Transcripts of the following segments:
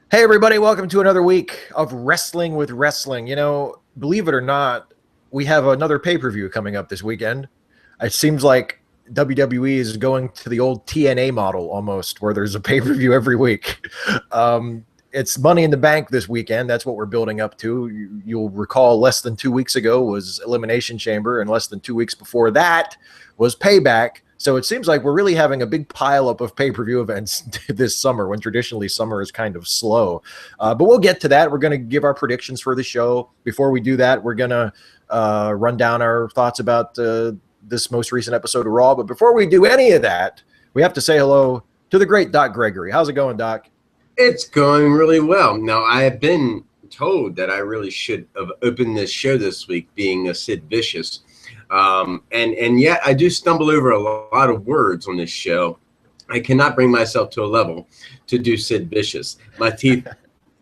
Hey, everybody, welcome to another week of Wrestling with Wrestling. Believe it or not, we have another pay per view coming up this weekend. It seems like WWE is going to the old TNA model almost, where there's a pay per view every week. It's Money in the Bank this weekend. That's what we're building up to. You'll recall less than 2 weeks ago was Elimination Chamber, and less than 2 weeks before that was Payback. So it seems like we're really having a big pileup of pay-per-view events this summer, when traditionally summer is kind of slow. But we'll get to that. We're going to give our predictions for the show. Before we do that, we're going to run down our thoughts about this most recent episode of Raw. But before we do any of that, we have to say hello to the great Doc Gregory. How's it going, Doc? It's going really well. Now, I have been told that I really should have opened this show this week being a Sid Vicious. And yet I do stumble over a lot of words on this show. I cannot bring myself to a level to do Sid Vicious. My teeth,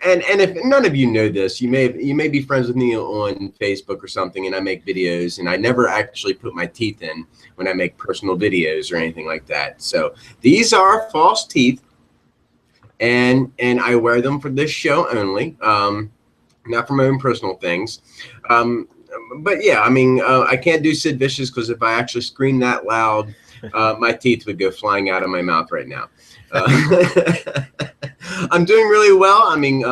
and if none of you know this, you may be friends with me on Facebook or something, and I make videos, and I never actually put my teeth in when I make personal videos or anything like that. So these are false teeth, and I wear them for this show only, not for my own personal things. But yeah, I mean, I can't do Sid Vicious because if I actually scream that loud, my teeth would go flying out of my mouth right now. I'm doing really well. I mean,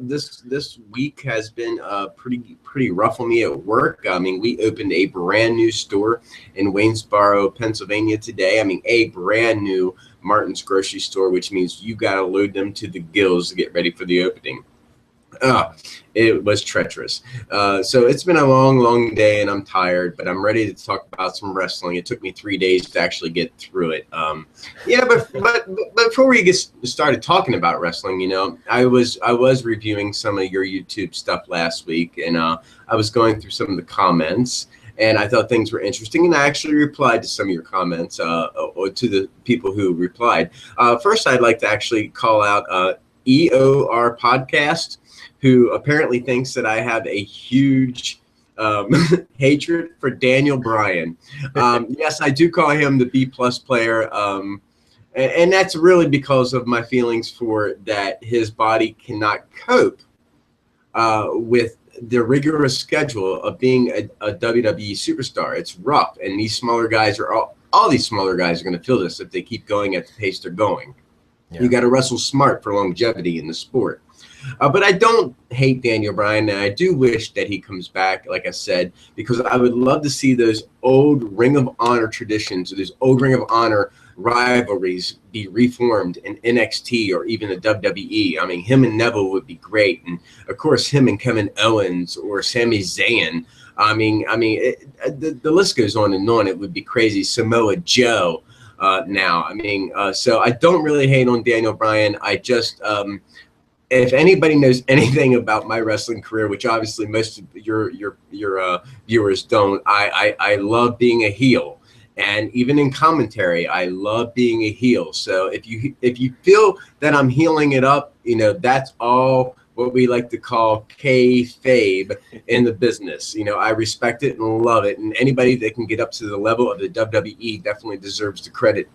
this week has been pretty rough on me at work. I mean, we opened a brand new store in Waynesboro, Pennsylvania today. I mean, a brand new Martin's grocery store, which means you got to load them to the gills to get ready for the opening. It was treacherous. So it's been a long day, and I'm tired, but I'm ready to talk about some wrestling. It took me 3 days to actually get through it. But before we get started talking about wrestling, I was reviewing some of your YouTube stuff last week, and I was going through some of the comments, and I thought things were interesting, and I actually replied to some of your comments, or to the people who replied. First, I'd like to actually call out EOR Podcast, who apparently thinks that I have a huge hatred for Daniel Bryan. Yes, I do call him the B-plus player, and that's really because of my feelings for that his body cannot cope with the rigorous schedule of being a WWE superstar. It's rough, and these smaller guys are all these smaller guys are going to feel this if they keep going at the pace they're going. Yeah. You got to wrestle smart for longevity in the sport. But I don't hate Daniel Bryan, and I do wish that he comes back, like I said, because I would love to see those old Ring of Honor traditions, or those old Ring of Honor rivalries be reformed in NXT or even the WWE. I mean, him and Neville would be great, and of course, him and Kevin Owens or Sami Zayn. I mean, the list goes on and on. It would be crazy. Samoa Joe. Now, I mean, so I don't really hate on Daniel Bryan. I just if anybody knows anything about my wrestling career, which obviously most of your viewers don't, I love being a heel, and even in commentary, I love being a heel. So if you feel that I'm heeling it up, that's all what we like to call kayfabe in the business. I respect it and love it, and anybody that can get up to the level of the WWE definitely deserves the credit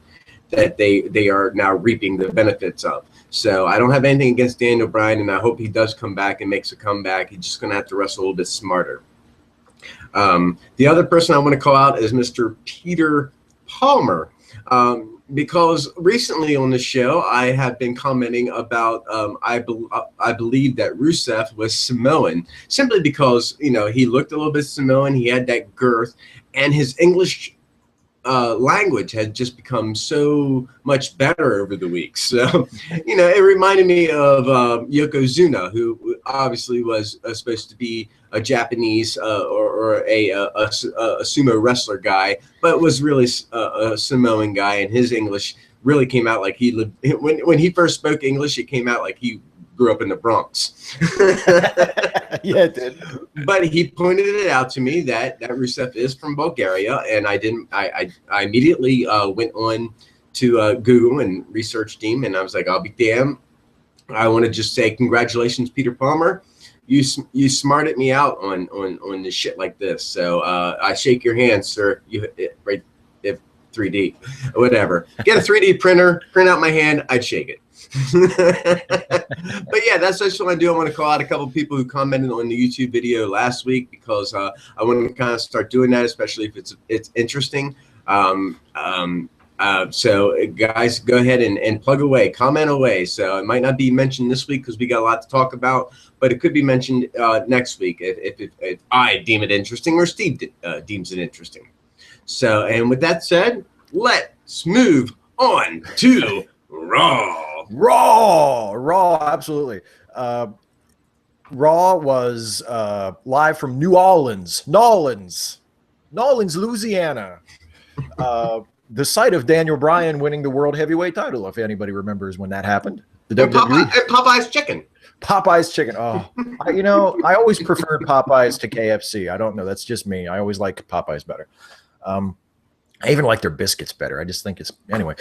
that they are now reaping the benefits of. So I don't have anything against Daniel Bryan, and I hope he does come back and makes a comeback. He's just going to have to wrestle a little bit smarter. The other person I want to call out is Mr. Peter Palmer, because recently on the show I have been commenting about I believe that Rusev was Samoan, simply because he looked a little bit Samoan, he had that girth, and his English language had just become so much better over the weeks. So, it reminded me of Yokozuna, who obviously was supposed to be a Japanese or a sumo wrestler guy, but was really a Samoan guy, and his English really came out like he lived. When he first spoke English, it came out like he grew up in the Bronx. Yeah, it did. But he pointed it out to me that Rusev is from Bulgaria, and I immediately went on to Google and researched him, and I was like, I'll be damned. I want to just say congratulations, Peter Palmer. You smarted me out on this shit like this. So I shake your hand, sir. 3D, whatever. Get a 3D printer, print out my hand, I'd shake it. But yeah, that's what I want to do. I want to call out a couple people who commented on the YouTube video last week, because I want to kind of start doing that, especially if it's interesting. So guys, go ahead and plug away, comment away. So it might not be mentioned this week because we got a lot to talk about, but it could be mentioned next week if I deem it interesting or Steve deems it interesting. So, and with that said, let's move on to Raw, absolutely. Raw was live from New Orleans, Louisiana. The site of Daniel Bryan winning the World Heavyweight title, if anybody remembers when that happened. The WWE. Popeye's chicken. Popeye's chicken. Oh, I always preferred Popeyes to KFC. I don't know. That's just me. I always like Popeyes better. I even like their biscuits better. I just think it's anyway.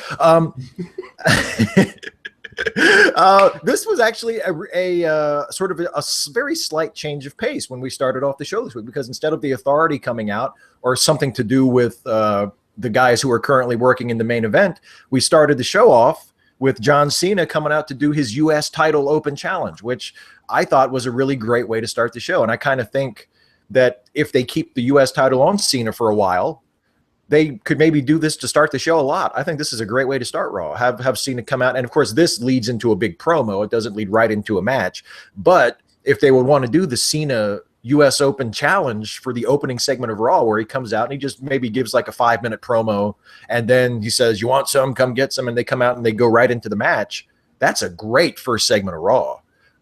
This was actually a sort of a very slight change of pace when we started off the show this week, because instead of the Authority coming out or something to do with the guys who are currently working in the main event, we started the show off with John Cena coming out to do his U.S. title open challenge, which I thought was a really great way to start the show. And I kind of think that if they keep the U.S. title on Cena for a while, they could maybe do this to start the show a lot. I think this is a great way to start Raw. Have Cena come out, and of course this leads into a big promo. It doesn't lead right into a match. But if they would want to do the Cena U.S. Open Challenge for the opening segment of Raw, where he comes out and he just maybe gives like a 5-minute promo, and then he says, "You want some? Come get some," and they come out and they go right into the match. That's a great first segment of Raw.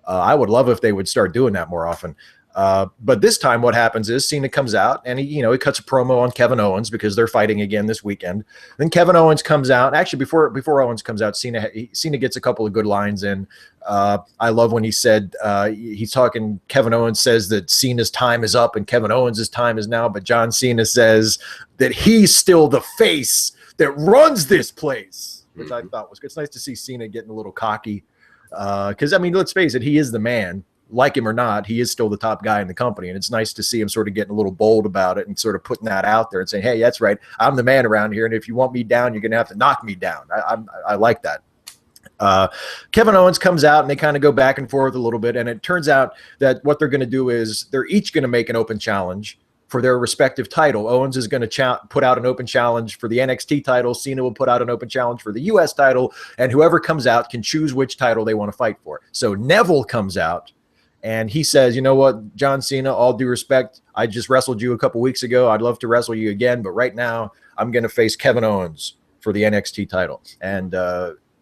I would love if they would start doing that more often. But this time what happens is Cena comes out and he cuts a promo on Kevin Owens because they're fighting again this weekend. Then Kevin Owens comes out. Actually, before Owens comes out, Cena gets a couple of good lines in. I love when he said Kevin Owens says that Cena's time is up and Kevin Owens' time is now, but John Cena says that he's still the face that runs this place, which I thought was good. It's nice to see Cena getting a little cocky because, I mean, let's face it, he is the man. Like him or not, he is still the top guy in the company. And it's nice to see him sort of getting a little bold about it and sort of putting that out there and saying, hey, that's right, I'm the man around here. And if you want me down, you're going to have to knock me down. I like that. Kevin Owens comes out and they kind of go back and forth a little bit. And it turns out that what they're going to do is they're each going to make an open challenge for their respective title. Owens is going to put out an open challenge for the NXT title. Cena will put out an open challenge for the US title. And whoever comes out can choose which title they want to fight for. So Neville comes out. And he says, you know what, John Cena, all due respect, I just wrestled you a couple weeks ago. I'd love to wrestle you again. But right now, I'm going to face Kevin Owens for the NXT title. And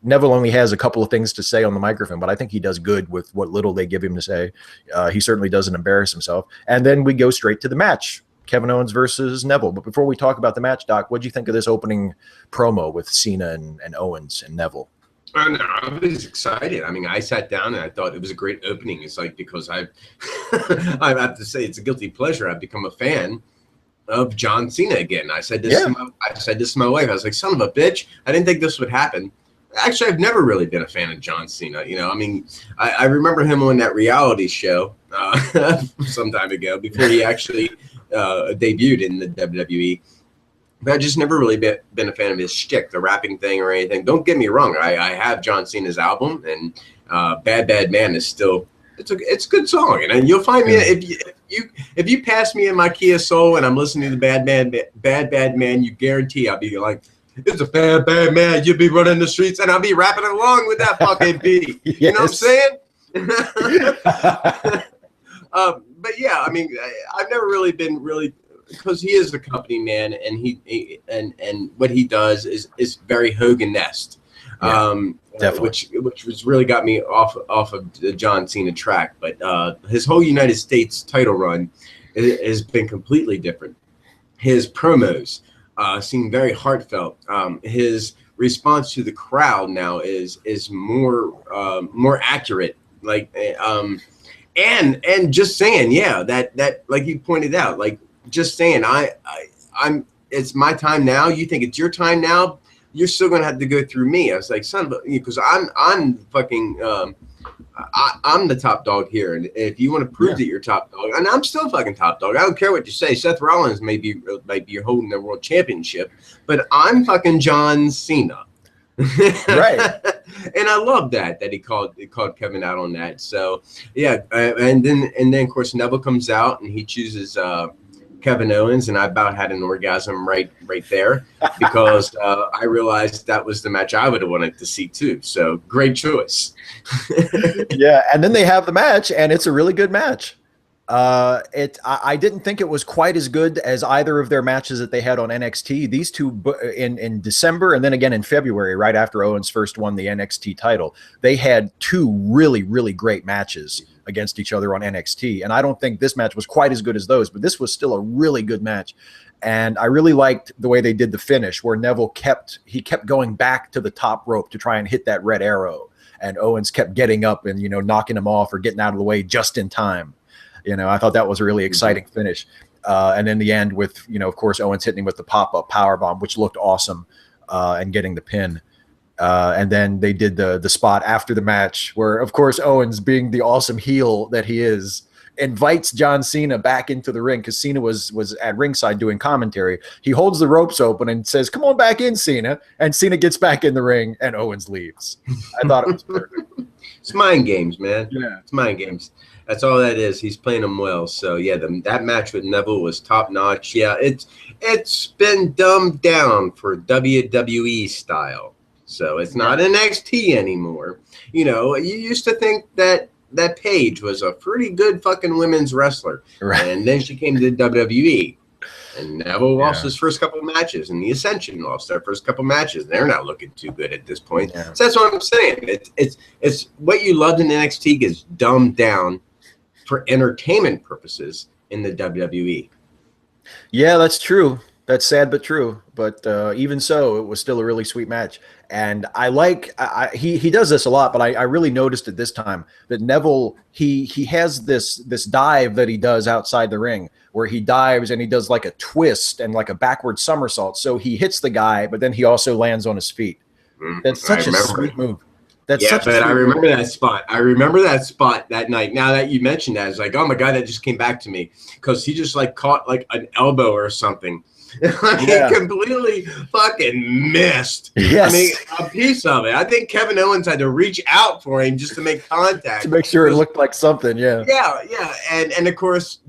Neville only has a couple of things to say on the microphone, but I think he does good with what little they give him to say. He certainly doesn't embarrass himself. And then we go straight to the match, Kevin Owens versus Neville. But before we talk about the match, Doc, what do you think of this opening promo with Cena and Owens and Neville? No, I was excited. I mean, I sat down and I thought it was a great opening. It's like, because I have to say it's a guilty pleasure. I've become a fan of John Cena again. I said this to my wife. I was like, son of a bitch. I didn't think this would happen. Actually, I've never really been a fan of John Cena. I mean, I remember him on that reality show some time ago before he actually debuted in the WWE. But I've just never really been a fan of his shtick, the rapping thing or anything. Don't get me wrong. I have John Cena's album, and Bad Bad Man is still it's a good song. And you'll find me if you pass me in my Kia Soul and I'm listening to Bad Bad Man, you guarantee I'll be like, it's a bad man. You'll be running the streets, and I'll be rapping along with that fucking beat. Yes. You know what I'm saying? But yeah, I mean, I've never really been because he is the company man, and he what he does is very Hogan-esque, which was really got me off of the John Cena track. But his whole United States title run has been completely different. His promos seem very heartfelt. His response to the crowd now is more accurate. Like and just saying, yeah, that like you pointed out, like. Just saying, I'm. It's my time now. You think it's your time now? You're still gonna have to go through me. I was like, son of a, because I'm fucking. I'm the top dog here, and if you want to prove that you're top dog, and I'm still fucking top dog. I don't care what you say. Seth Rollins may be holding the world championship, but I'm fucking John Cena. Right. And I love that he called Kevin out on that. So yeah, and then of course Neville comes out and he chooses Kevin Owens, and I about had an orgasm right there because I realized that was the match I would have wanted to see too. So great choice. Yeah, and then they have the match, and it's a really good match. I didn't think it was quite as good as either of their matches that they had on NXT. These two in December and then again in February, right after Owens first won the NXT title, they had two really, really great matches against each other on NXT. And I don't think this match was quite as good as those, but this was still a really good match. And I really liked the way they did the finish, where Neville kept going back to the top rope to try and hit that red arrow. And Owens kept getting up and, knocking him off or getting out of the way just in time. I thought that was a really exciting finish. And in the end with, of course, Owens hitting him with the pop-up powerbomb, which looked awesome, and getting the pin. And then they did the spot after the match where, of course, Owens, being the awesome heel that he is, invites John Cena back into the ring because Cena was at ringside doing commentary. He holds the ropes open and says, "Come on back in, Cena." And Cena gets back in the ring and Owens leaves. I thought it was perfect. It's mind games, man. Yeah. It's mind games. That's all that is. He's playing them well. So yeah, that match with Neville was top notch. Yeah, it's been dumbed down for WWE style. So it's not NXT anymore. You used to think that Paige was a pretty good fucking women's wrestler, right? And then she came to WWE, and Neville lost his first couple matches, and the Ascension lost their first couple matches. They're not looking too good at this point. Yeah. So that's what I'm saying. It's what you loved in NXT gets dumbed down for entertainment purposes in the WWE. Yeah, that's true. That's sad but true. But even so, it was still a really sweet match. And I like he does this a lot, but I really noticed it this time that Neville he has this dive that he does outside the ring where he dives and he does like a twist and like a backward somersault. So he hits the guy, but then he also lands on his feet. That's such a sweet move. I remember that spot. I remember that spot that night. Now that you mentioned that, it's like, oh my God, that just came back to me because he just like caught like an elbow or something. He completely fucking missed. Yes. I mean, a piece of it. I think Kevin Owens had to reach out for him just to make contact. To make sure it looked like something, yeah. Yeah. And of course,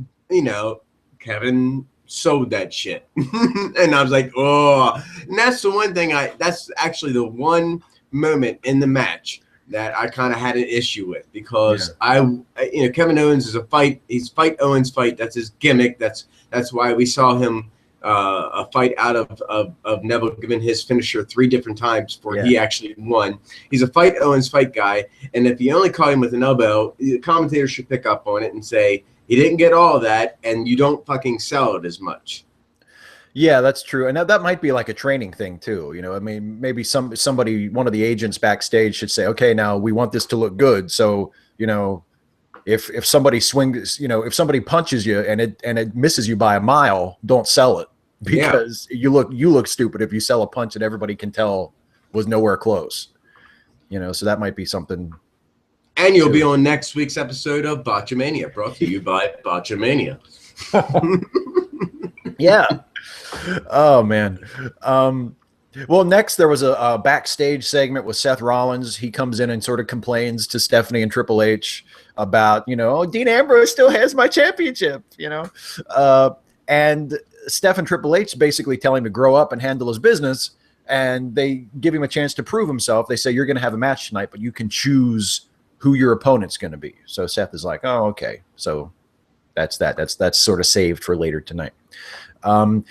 Kevin sold that shit. And I was like, oh. And that's the one thing that's actually the one moment in the match that I kind of had an issue with because Kevin Owens is he's fight Owens fight. That's his gimmick. That's why we saw him a fight out of Neville giving his finisher 3 different times before he actually won. He's a fight Owens fight guy, and if you only caught him with an elbow, the commentator should pick up on it and say he didn't get all of that, and you don't fucking sell it as much. Yeah, that's true. And that might be like a training thing too. I mean, maybe somebody, one of the agents backstage should say, okay, now we want this to look good. So, if somebody swings, if somebody punches you and it misses you by a mile, don't sell it because you look stupid if you sell a punch that everybody can tell was nowhere close. So that might be something. And you'll be on next week's episode of Botchamania, brought to you by Botchamania. Yeah. Oh man. Well, next there was a backstage segment with Seth Rollins. He comes in and sort of complains to Stephanie and Triple H about, Dean Ambrose still has my championship, and Steph and Triple H basically tell him to grow up and handle his business. And they give him a chance to prove himself. They say, you're going to have a match tonight, but you can choose who your opponent's going to be. So Seth is like, oh, okay. So that's that. That's sort of saved for later tonight.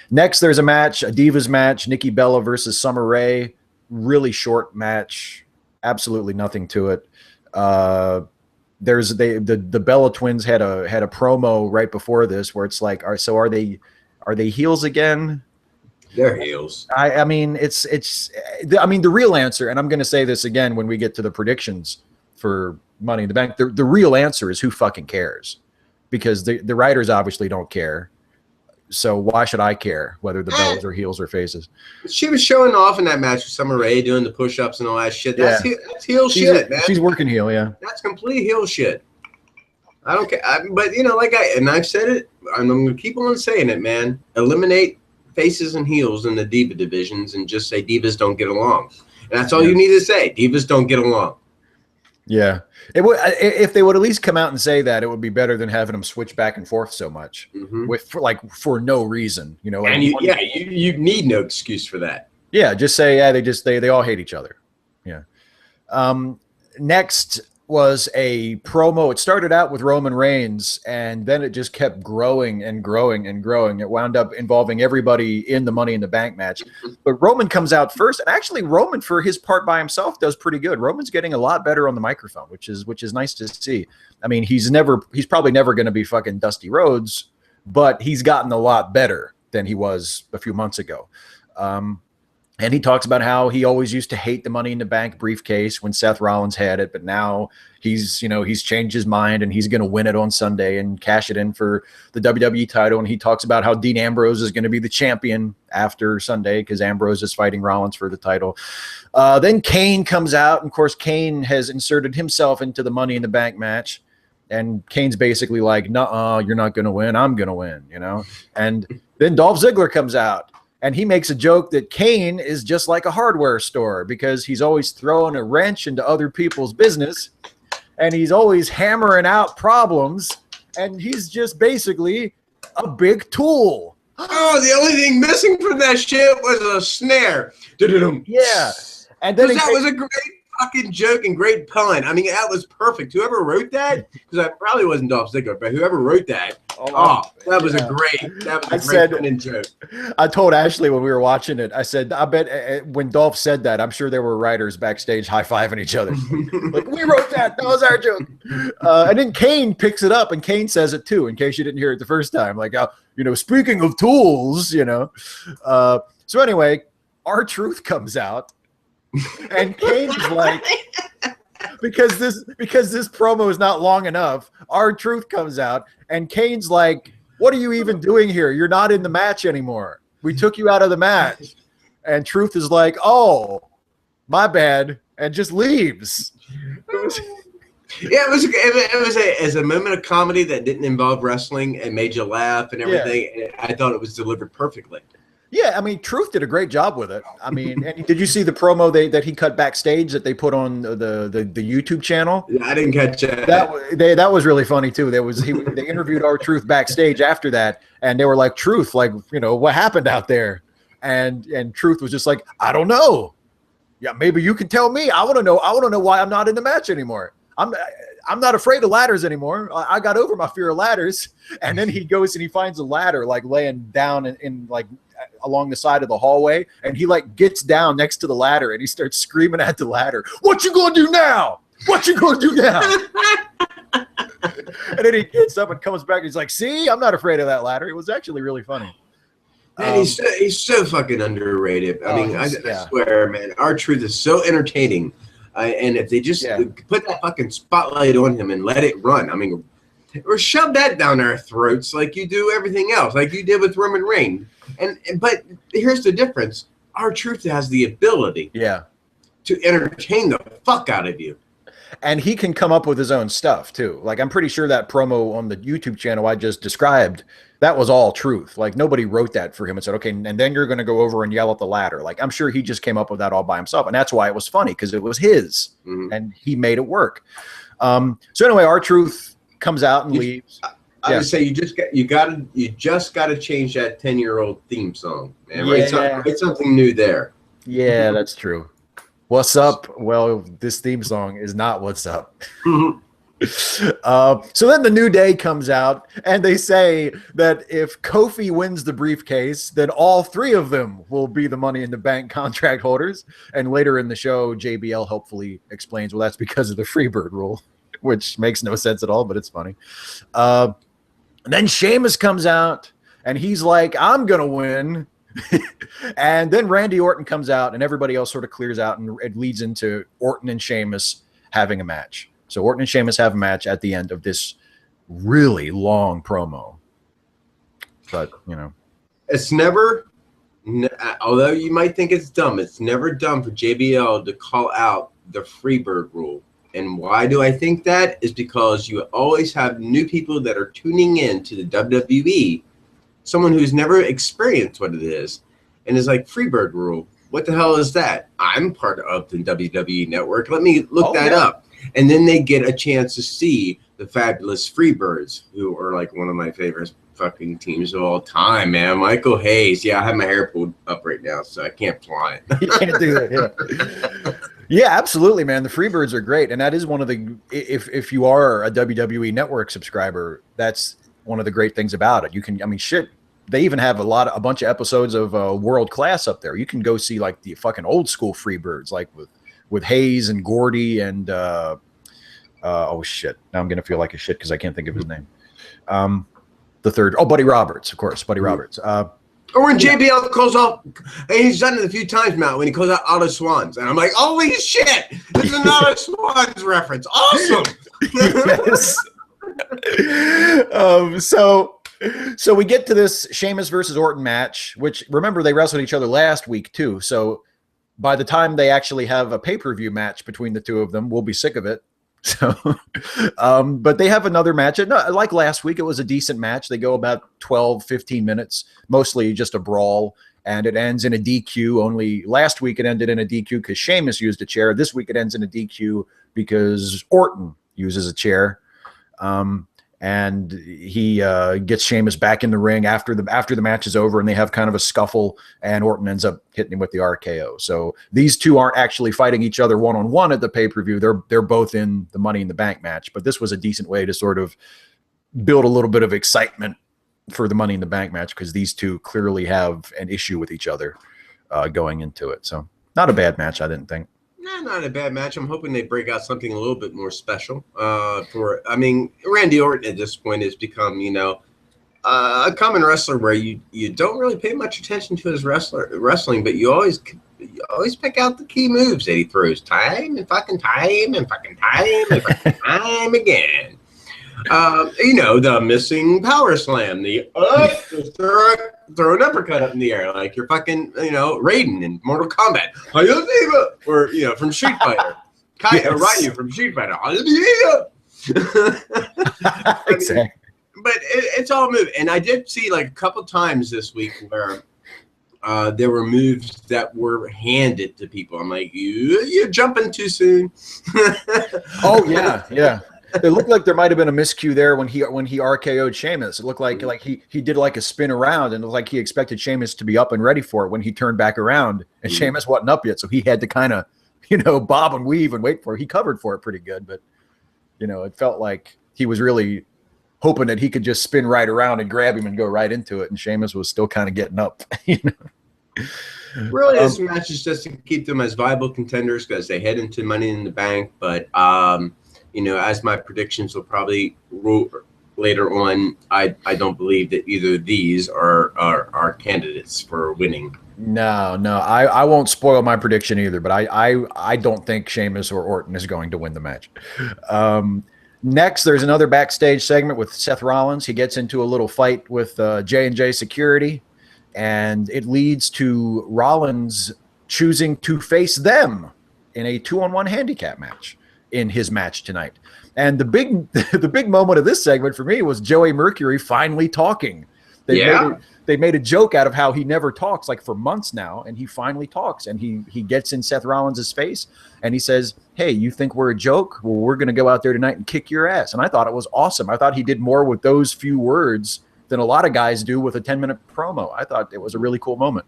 Next, there's a match, a Divas match, Nikki Bella versus Summer Rae. Really short match, absolutely nothing to it. There's the Bella twins had a promo right before this where it's like, are they heels again? They're heels. I mean, the real answer, and I'm going to say this again when we get to the predictions for Money in the Bank. The real answer is who fucking cares, because the writers obviously don't care. So why should I care whether the bells are heels or faces? She was showing off in that match with Summer Rae, doing the push-ups and all that shit. That's heel shit, man. She's working heel, yeah. That's complete heel shit. I don't care. But, I've said it, and I'm going to keep on saying it, man. Eliminate faces and heels in the diva divisions and just say divas don't get along. And that's all you need to say. Divas don't get along. Yeah. It would, if they would at least come out and say that, it would be better than having them switch back and forth so much for no reason, Like and you need no excuse for that. Yeah, just say they all hate each other. Yeah. Next was a promo. It started out with Roman Reigns, and then it just kept growing and growing and growing. It wound up involving everybody in the Money in the Bank match. But Roman comes out first, and actually Roman, for his part by himself, does pretty good. Roman's getting a lot better on the microphone, which is nice to see. I mean, he's probably never going to be fucking Dusty Rhodes, but he's gotten a lot better than he was a few months ago. And he talks about how he always used to hate the Money in the Bank briefcase when Seth Rollins had it, but now he's changed his mind and he's going to win it on Sunday and cash it in for the WWE title. And he talks about how Dean Ambrose is going to be the champion after Sunday because Ambrose is fighting Rollins for the title. Then Kane comes out, and of course Kane has inserted himself into the Money in the Bank match. And Kane's basically like, "Nuh-uh, you're not going to win. I'm going to win," And then Dolph Ziggler comes out. And he makes a joke that Kane is just like a hardware store because he's always throwing a wrench into other people's business and he's always hammering out problems. And he's just basically a big tool. Oh, the only thing missing from that shit was a snare. Yeah. And then that was a great fucking joke and great pun. I mean, that was perfect. Whoever wrote that, because I probably wasn't Dolph Ziggler, but whoever wrote that, that was a great pun and joke. I told Ashley when we were watching it, I said, I bet when Dolph said that, I'm sure there were writers backstage high-fiving each other. Like, we wrote that. That was our joke. And then Kane picks it up, and Kane says it too, in case you didn't hear it the first time. Like, speaking of tools, So anyway, R-Truth comes out. And Kane's like, because this promo is not long enough, R-Truth comes out, and Kane's like, "What are you even doing here? You're not in the match anymore. We took you out of the match." And Truth is like, "Oh, my bad," and just leaves. It was a moment of comedy that didn't involve wrestling and made you laugh and everything. Yeah. I thought it was delivered perfectly. Yeah, I mean, Truth did a great job with it. I mean, and did you see the promo that he cut backstage that they put on the YouTube channel? Yeah, I didn't catch that. That was really funny too. They interviewed R-Truth backstage after that, and they were like, "Truth, like, what happened out there?" And Truth was just like, "I don't know. Yeah, maybe you can tell me. I want to know. I want to know why I'm not in the match anymore. I'm not afraid of ladders anymore. I got over my fear of ladders." And then he goes and he finds a ladder like laying down in like along the side of the hallway, and he like gets down next to the ladder and he starts screaming at the ladder, "What you gonna do now? What you gonna do now?" And then he gets up and comes back and he's like, "See, I'm not afraid of that ladder." It was actually really funny. Man, he's so fucking underrated. I mean, I swear, man, R-Truth is so entertaining. And if they just put that fucking spotlight on him and let it run, I mean, or shove that down our throats like you do everything else, like you did with Roman Reigns. But here's the difference: R-Truth has the ability, to entertain the fuck out of you, and he can come up with his own stuff too. Like, I'm pretty sure that promo on the YouTube channel I just described, that was all Truth. Like, nobody wrote that for him and said, "Okay, and then you're going to go over and yell at the ladder." Like, I'm sure he just came up with that all by himself, and that's why it was funny, because it was his, and he made it work. So anyway, R-Truth comes out and leaves. I would say you just got to change that 10-year-old theme song, man. Write something new there. Yeah, that's true. What's up? Well, this theme song is not what's up. So then the New Day comes out, and they say that if Kofi wins the briefcase, then all three of them will be the Money in the Bank contract holders. And later in the show, JBL hopefully explains, well, that's because of the Freebird rule, which makes no sense at all, but it's funny. And then Sheamus comes out, and he's like, "I'm going to win." And then Randy Orton comes out, and everybody else sort of clears out, and it leads into Orton and Sheamus having a match. So Orton and Sheamus have a match at the end of this really long promo. But, It's never, although you might think it's dumb, it's never dumb for JBL to call out the Freebird rule. And why do I think that? Is because you always have new people that are tuning in to the WWE, someone who's never experienced what it is, and is like, Freebird rule, what the hell is that? I'm part of the WWE network. Let me look that up. And then they get a chance to see the fabulous Freebirds, who are like one of my favorite fucking teams of all time, man. Michael Hayes. Yeah, I have my hair pulled up right now, so I can't fly it. You can't do that, yeah. Yeah, absolutely, man. The Freebirds are great. And that is one of the, if you are a WWE Network subscriber, that's one of the great things about it. You can, I mean, shit, they even have a bunch of episodes of World Class up there. You can go see like the fucking old school Freebirds, like with Hayes and Gordy and oh shit. Now I'm gonna feel like a shit because I can't think of his name. The third, Buddy Roberts, of course, Buddy Roberts. Or when JBL calls out, and he's done it a few times now, when he calls out Otto Swans, and I'm like, holy shit, this is an Otto Swans reference. Awesome. Yes. So we get to this Sheamus versus Orton match, which, remember, they wrestled each other last week too. So by the time they actually have a pay-per-view match between the two of them, we'll be sick of it. So, but they have another match. Like last week, it was a decent match. They go about 12, 15 minutes, mostly just a brawl, and it ends in a DQ. Only last week it ended in a DQ because Sheamus used a chair. This week it ends in a DQ because Orton uses a chair. And he gets Sheamus back in the ring after the match is over, and they have kind of a scuffle, and Orton ends up hitting him with the RKO. So these two aren't actually fighting each other one-on-one at the pay-per-view. They're both in the Money in the Bank match, but this was a decent way to sort of build a little bit of excitement for the Money in the Bank match because these two clearly have an issue with each other going into it. So not a bad match, I didn't think. No, not a bad match. I'm hoping they break out something a little bit more special. Randy Orton at this point has become, a common wrestler where you don't really pay much attention to his wrestling, but you always pick out the key moves that he throws time and fucking time and fucking time and fucking time again. The missing power slam, throw an uppercut up in the air like you're fucking, Raiden in Mortal Kombat, or from Street Fighter, Ryu from Street Fighter. Exactly. But it's all moved, and I did see like a couple times this week where there were moves that were handed to people. I'm like, you're jumping too soon. Oh yeah. It looked like there might have been a miscue there when he RKO'd Sheamus. It looked like he did like a spin around, and it looked like he expected Sheamus to be up and ready for it when he turned back around, and Sheamus wasn't up yet, so he had to kind of, bob and weave and wait for it. He covered for it pretty good, but it felt like he was really hoping that he could just spin right around and grab him and go right into it, and Sheamus was still kind of getting up. Really, this match is just to keep them as viable contenders because they head into Money in the Bank, but as my predictions will probably rule later on, I don't believe that either of these are candidates for winning. No, I won't spoil my prediction either, but I don't think Sheamus or Orton is going to win the match. Next, there's another backstage segment with Seth Rollins. He gets into a little fight with J&J Security, and it leads to Rollins choosing to face them in a 2-on-1 handicap match in his match tonight. And the big moment of this segment for me was Joey Mercury finally talking. They made a joke out of how he never talks, like for months now, and he finally talks, and he gets in Seth Rollins' face and he says, "Hey, you think we're a joke? Well, we're going to go out there tonight and kick your ass." And I thought it was awesome. I thought he did more with those few words than a lot of guys do with a 10-minute promo. I thought it was a really cool moment.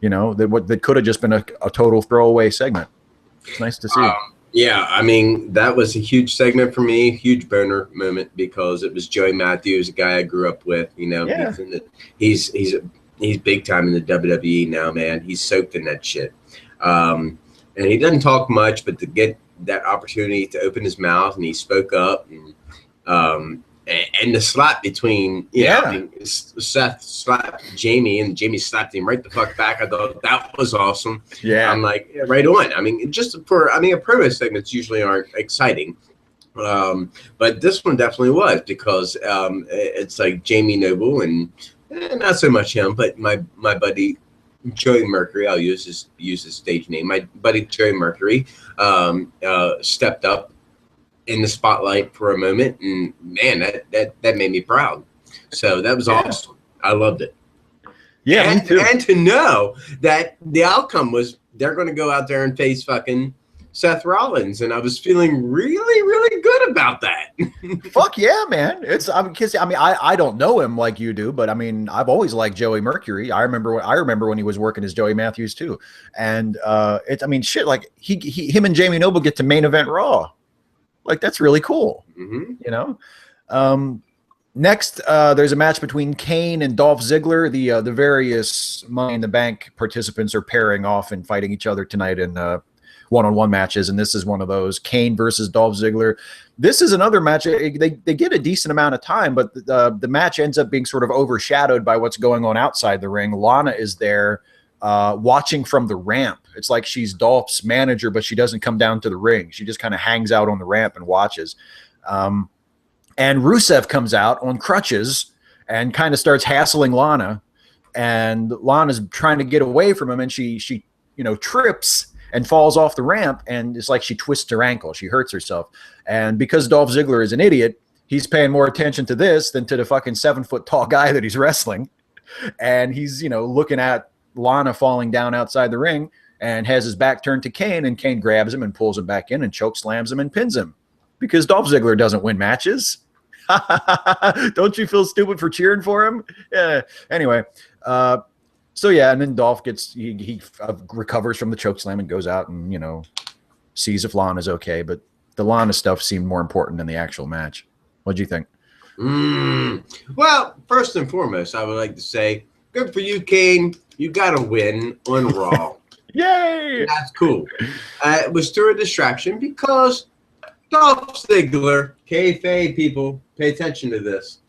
That could have just been a total throwaway segment. It's nice to see. Yeah, I mean, that was a huge segment for me, huge boner moment, because it was Joey Matthews, a guy I grew up with. Yeah. He's big time in the WWE now, man. He's soaked in that shit. And he doesn't talk much, but to get that opportunity to open his mouth, and he spoke up, and the slap between, Seth slapped Jamie, and Jamie slapped him right the fuck back. I thought that was awesome. Yeah. I'm like, right on. I mean, a promo segments usually aren't exciting. But this one definitely was, because it's like Jamie Noble and not so much him, but my buddy Joey Mercury. I'll use his stage name. My buddy Joey Mercury stepped up in the spotlight for a moment, and man, that made me proud. So that was awesome. I loved it. Yeah, and, me too. And to know that the outcome was they're going to go out there and face fucking Seth Rollins, and I was feeling really, really good about that. Fuck yeah, man! I don't know him like you do, but I mean, I've always liked Joey Mercury. I remember when he was working as Joey Matthews too, and shit, like him and Jamie Noble get to main event Raw, like that's really cool, you know. Next, there's a match between Kane and Dolph Ziggler. The various Money in the Bank participants are pairing off and fighting each other tonight in one-on-one matches, and this is one of those. Kane versus Dolph Ziggler. This is another match. They get a decent amount of time, but the match ends up being sort of overshadowed by what's going on outside the ring. Lana is there watching from the ramp. It's like she's Dolph's manager, but she doesn't come down to the ring. She just kind of hangs out on the ramp and watches. And Rusev comes out on crutches and kind of starts hassling Lana, and Lana's trying to get away from him, and she trips and falls off the ramp, and it's like she twists her ankle. She hurts herself. And because Dolph Ziggler is an idiot, he's paying more attention to this than to the fucking 7-foot tall guy that he's wrestling. And he's, looking at Lana falling down outside the ring and has his back turned to Kane, and Kane grabs him and pulls him back in and choke slams him and pins him because Dolph Ziggler doesn't win matches. Don't you feel stupid for cheering for him? Yeah. Anyway, and then Dolph he recovers from the choke slam and goes out and sees if Lana's okay. But the Lana stuff seemed more important than the actual match. What'd you think? Well, first and foremost, I would like to say, good for you, Kane. You got a win on Raw. Yay! That's cool. It was through a distraction because Dolph Ziggler, kayfabe people, pay attention to this.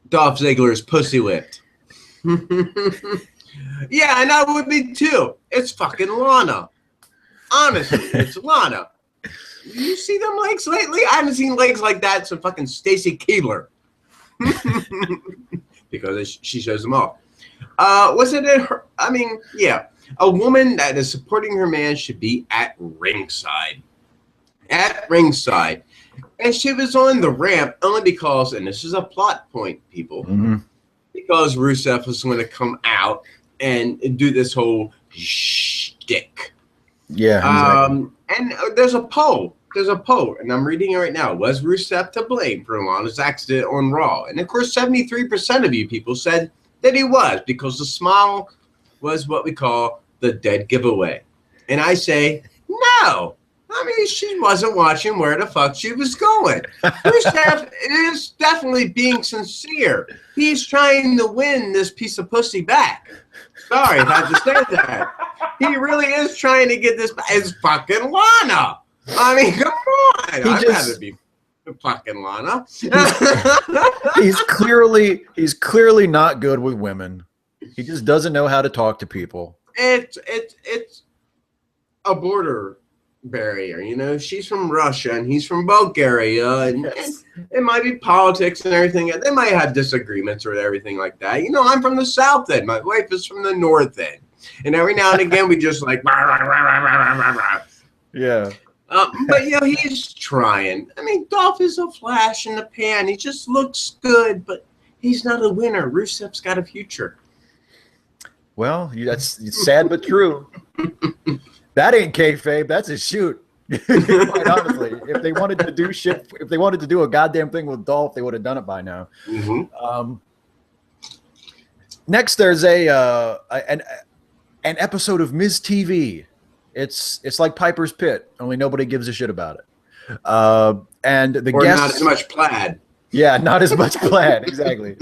Dolph Ziggler is pussy whipped. Yeah, and I would be too. It's fucking Lana. Honestly, it's Lana. You see them legs lately? I haven't seen legs like that since fucking Stacy Keibler. Because she shows them off. Was it in her? I mean, yeah. A woman that is supporting her man should be at ringside. At ringside. And she was on the ramp only because, and this is a plot point, people, because Rusev was going to come out and do this whole shtick. Yeah. And there's a poll. And I'm reading it right now. Was Rusev to blame for Lana's accident on Raw? And of course, 73% of you people said that he was, because the smile was what we call the dead giveaway. And I say, no. I mean, she wasn't watching where the fuck she was going. Rusev is definitely being sincere. He's trying to win this piece of pussy back. Sorry, I had to say that. He really is trying to get this back. It's fucking Lana. I mean, come on. I'd rather be fucking Lana. He's clearly not good with women. He just doesn't know how to talk to people. It's a border barrier, she's from Russia and he's from Bulgaria, and it might be politics and everything. They might have disagreements or everything like that. I'm from the South End. My wife is from the North End, and every now and again we just like yeah. But he's trying. I mean, Dolph is a flash in the pan. He just looks good, but he's not a winner. Rusev's got a future. Well, that's sad but true. That ain't kayfabe. That's a shoot. Quite honestly, if they wanted to do a goddamn thing with Dolph, they would have done it by now. Next, there's an episode of Ms. TV. It's like Piper's Pit, only nobody gives a shit about it. And the guests, not as much plaid. Yeah, not as much plaid. Exactly.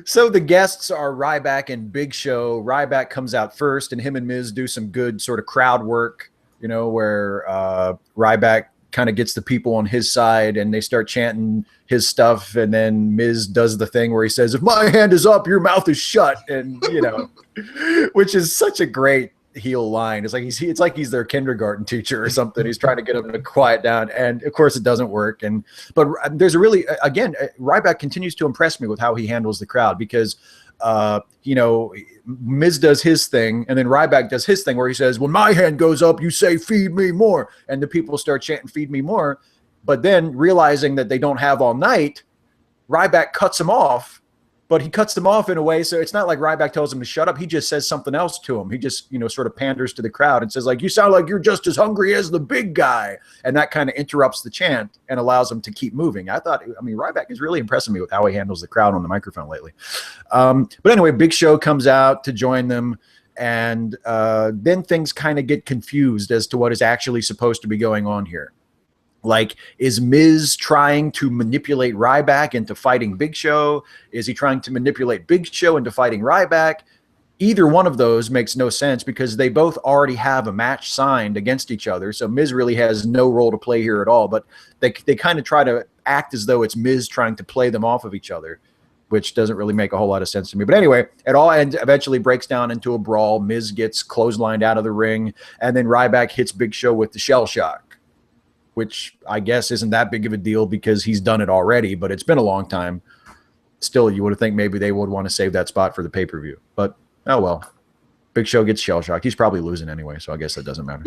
So the guests are Ryback and Big Show. Ryback comes out first, and him and Miz do some good sort of crowd work, where Ryback kind of gets the people on his side, and they start chanting his stuff, and then Miz does the thing where he says, "If my hand is up, your mouth is shut," and which is such a great heel line. It's like he's their kindergarten teacher or something. He's trying to get them to quiet down, and of course it doesn't work. But there's a really, again, Ryback continues to impress me with how he handles the crowd, because Miz does his thing, and then Ryback does his thing where he says, when my hand goes up, you say feed me more, and the people start chanting feed me more. But then, realizing that they don't have all night, Ryback cuts him off. But he cuts them off in a way, so it's not like Ryback tells him to shut up. He just says something else to him. He just, sort of panders to the crowd and says, like, you sound like you're just as hungry as the big guy. And that kind of interrupts the chant and allows him to keep moving. Ryback is really impressing me with how he handles the crowd on the microphone lately. But anyway, Big Show comes out to join them. And then things kind of get confused as to what is actually supposed to be going on here. Like, is Miz trying to manipulate Ryback into fighting Big Show? Is he trying to manipulate Big Show into fighting Ryback? Either one of those makes no sense, because they both already have a match signed against each other. So Miz really has no role to play here at all. But they kind of try to act as though it's Miz trying to play them off of each other, which doesn't really make a whole lot of sense to me. But anyway, it all eventually breaks down into a brawl. Miz gets clotheslined out of the ring, and then Ryback hits Big Show with the shell shock, which I guess isn't that big of a deal because he's done it already, but it's been a long time. Still, you would think maybe they would want to save that spot for the pay-per-view. But, oh well. Big Show gets shell-shocked. He's probably losing anyway, so I guess that doesn't matter.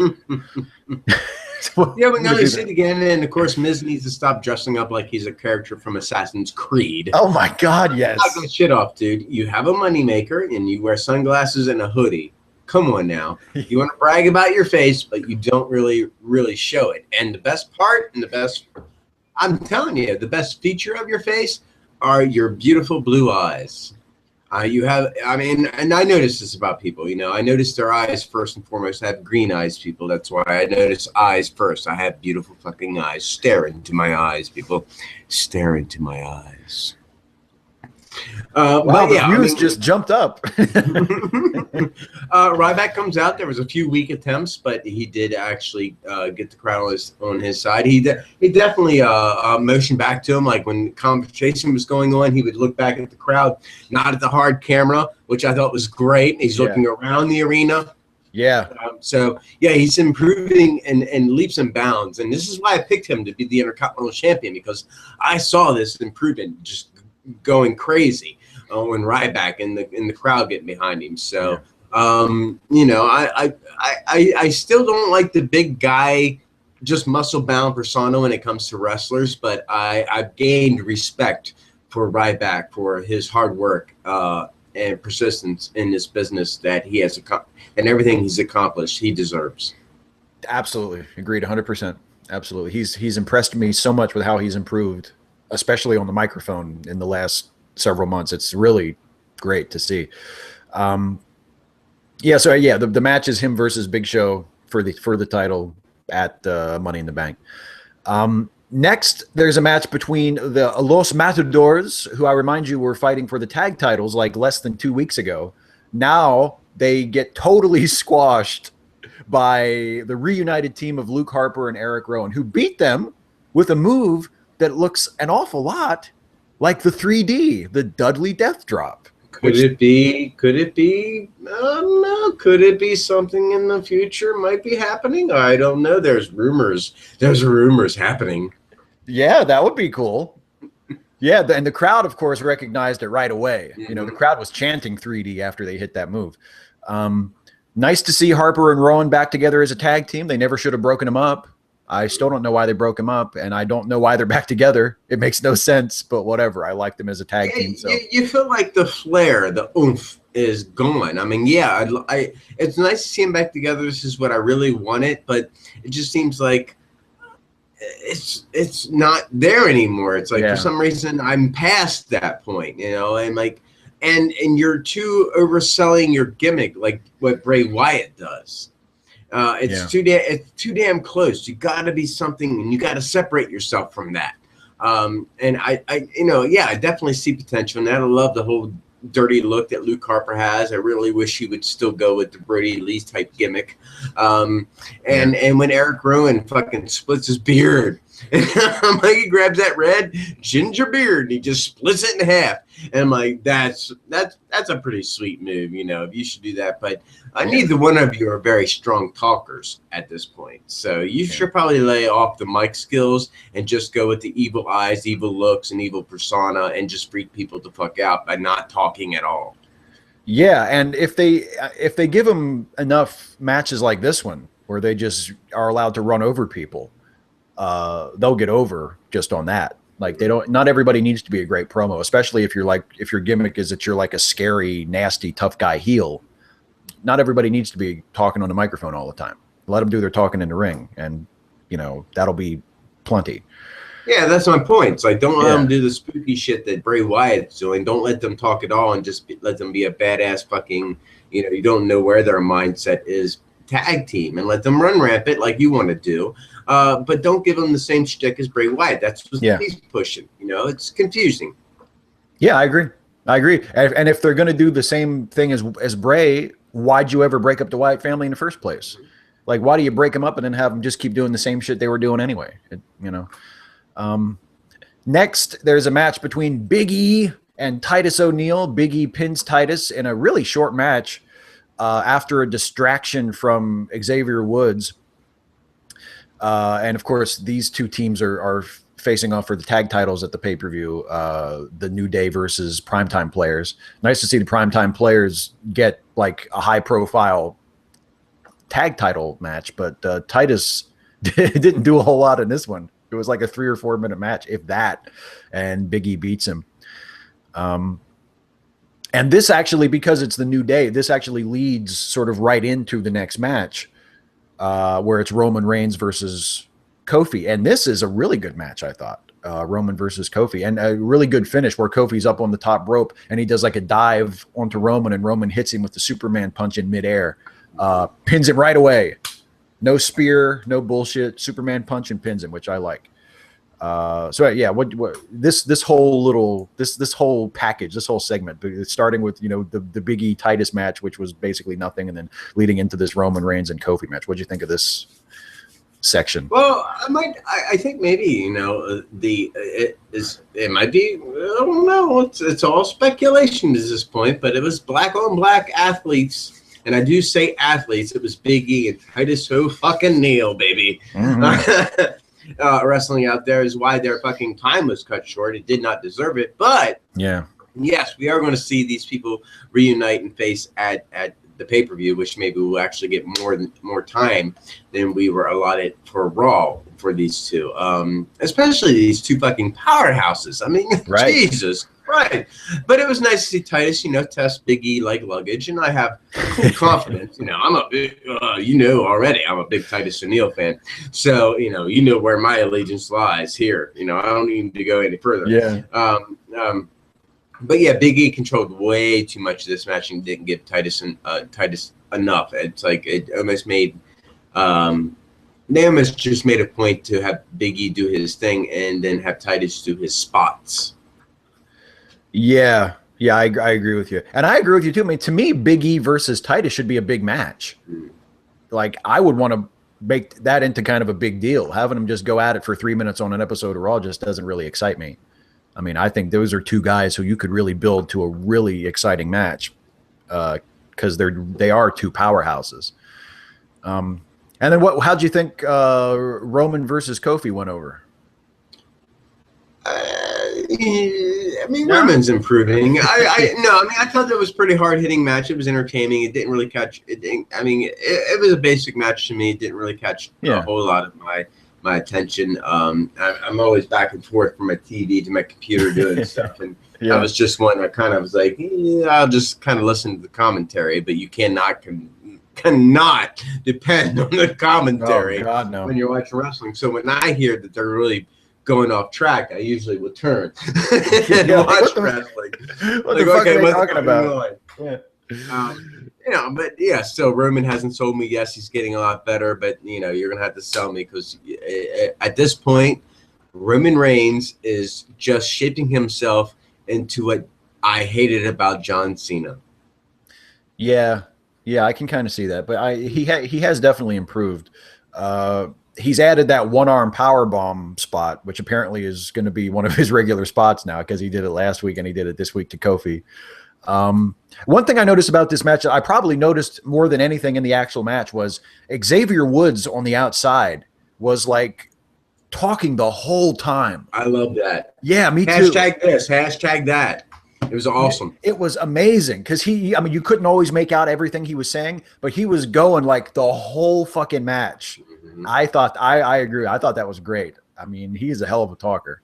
Yeah, but now they see it again, and of course, Miz needs to stop dressing up like he's a character from Assassin's Creed. Oh my God, yes. Knock that shit off, dude. You have a moneymaker, and you wear sunglasses and a hoodie. Come on now. You want to brag about your face, but you don't really show it. And the best part, I'm telling you, the best feature of your face are your beautiful blue eyes. And I notice this about people, I notice their eyes first and foremost. I have green eyes, people. That's why I notice eyes first. I have beautiful fucking eyes. Stare into my eyes, people. Stare into my eyes. Wow, the views just jumped up. Ryback comes out. There was a few weak attempts, but he did actually get the crowd on his side. He definitely motioned back to him, like when conversation was going on. He would look back at the crowd, not at the hard camera, which I thought was great. He's looking around the arena. Yeah. He's improving in leaps and bounds, and this is why I picked him to be the Intercontinental Champion, because I saw this improvement just going crazy when Ryback and the crowd getting behind him. So, I still don't like the big guy, just muscle bound persona when it comes to wrestlers, but I've gained respect for Ryback for his hard work and persistence in this business that he has and everything he's accomplished. He deserves. Absolutely agreed, 100%. Absolutely, he's impressed me so much with how he's improved, especially on the microphone in the last several months. It's really great to see. The match is him versus Big Show for the title at Money in the Bank. Next, there's a match between the Los Matadors, who I remind you were fighting for the tag titles like less than 2 weeks ago. Now they get totally squashed by the reunited team of Luke Harper and Eric Rowan, who beat them with a move that looks an awful lot like the 3D, the Dudley Death Drop. Could it be? Could it be something in the future might be happening? I don't know. There's rumors happening. Yeah, that would be cool. Yeah, and the crowd, of course, recognized it right away. Mm-hmm. The crowd was chanting 3D after they hit that move. Nice to see Harper and Rowan back together as a tag team. They never should have broken them up. I still don't know why they broke them up, and I don't know why they're back together. It makes no sense, but whatever. I like them as a tag team. So you feel like the flair, the oomph is gone. I mean, it's nice to see them back together. This is what I really wanted, but it just seems like it's not there anymore. It's like for some reason I'm past that point, and like, and you're too overselling your gimmick, like what Bray Wyatt does. It's too damn close. You got to be something, and you got to separate yourself from that. And I definitely see potential in that. I love the whole dirty look that Luke Harper has. I really wish he would still go with the Brody Lee type gimmick. And when Eric Rowan fucking splits his beard And I'm like, he grabs that red ginger beer and he just splits it in half. And I'm like, that's a pretty sweet move, you know. You should do that. But neither one of you are very strong talkers at this point. So you should probably lay off the mic skills and just go with the evil eyes, evil looks, and evil persona and just freak people the fuck out by not talking at all. Yeah, and if they give them enough matches like this one, where they just are allowed to run over people, they'll get over just on that. Like not everybody needs to be a great promo, especially if your gimmick is that you're like a scary, nasty, tough guy heel. Not everybody needs to be talking on the microphone all the time. Let them do their talking in the ring, and you know that'll be plenty. Yeah, that's my point. It's like, don't let them do the spooky shit that Bray Wyatt's doing. Don't let them talk at all, and just let them be a badass fucking, you don't know where their mindset is, tag team, and let them run rampant like you want to do. But don't give them the same shtick as Bray Wyatt. That's what he's pushing. It's confusing. Yeah, I agree. And if they're going to do the same thing as Bray, why'd you ever break up the Wyatt family in the first place? Like, why do you break them up and then have them just keep doing the same shit they were doing anyway? Next, there's a match between Big E and Titus O'Neil. Big E pins Titus in a really short match after a distraction from Xavier Woods. And of course, these two teams are facing off for the tag titles at the pay-per-view, the New Day versus Primetime Players. Nice to see the Primetime Players get like a high-profile tag title match, but Titus didn't do a whole lot in this one. It was like a 3 or 4 minute match, if that, and Big E beats him. And this actually, because it's the New Day, this actually leads sort of right into the next match, where it's Roman Reigns versus Kofi. And this is a really good match, I thought. Roman versus Kofi, and a really good finish where Kofi's up on the top rope and he does like a dive onto Roman, and Roman hits him with the Superman punch in midair, pins him right away. No spear, no bullshit. Superman punch and pins him, which I like. What this whole package, this whole segment, starting with the Big E Titus match, which was basically nothing, and then leading into this Roman Reigns and Kofi match. What do you think of this section? Well, I think maybe it might be, I don't know. It's all speculation at this point, but it was black on black athletes. And I do say athletes. It was Big E and Titus O'Neil, baby. Mm-hmm. Wrestling out there is why their fucking time was cut short. It did not deserve it. But yes, we are going to see these people reunite and face at the pay-per-view, which maybe we'll actually get more time than we were allotted for Raw for these two. Especially these two fucking powerhouses. I mean, Jesus. Right. But it was nice to see Titus, test Big E like luggage, and I have full confidence. I'm a big, already, I'm a big Titus O'Neil fan. So, where my allegiance lies here. I don't need to go any further. Yeah. But yeah, Big E controlled way too much of this match and didn't give Titus enough. It's like it almost made they almost just made a point to have Big E do his thing and then have Titus do his spots. Yeah, I agree with you. And I agree with you too. I mean, to me, Big E versus Titus should be a big match. Like, I would want to make that into kind of a big deal. Having them just go at it for 3 minutes on an episode of Raw just doesn't really excite me. I mean, I think those are two guys who you could really build to a really exciting match, because they are two powerhouses. And then how'd you think Roman versus Kofi went over? Roman's improving. I thought that was a pretty hard hitting match. It was entertaining. It didn't really catch. It was a basic match to me. It didn't really catch a whole lot of my attention. I'm always back and forth from my TV to my computer doing stuff, and I was just one that kind of was like, I'll just kind of listen to the commentary. But you cannot depend on the commentary when you're watching wrestling. So when I hear that they're really going off track, I usually will turn and watch wrestling. What the fuck are they talking about? But yeah, still Roman hasn't sold me. Yes, he's getting a lot better, but you're gonna have to sell me, because at this point, Roman Reigns is just shaping himself into what I hated about John Cena. Yeah, I can kind of see that, but he has definitely improved. He's added that one-arm power bomb spot, which apparently is going to be one of his regular spots now because he did it last week and he did it this week to Kofi. One thing I noticed about this match, I probably noticed more than anything in the actual match, was Xavier Woods on the outside was like talking the whole time. I love that. Yeah, me too. Hashtag this, hashtag that. It was awesome. It was amazing because I mean, you couldn't always make out everything he was saying, but he was going like the whole fucking match. Mm-hmm. I agree. I thought that was great. I mean, he's a hell of a talker.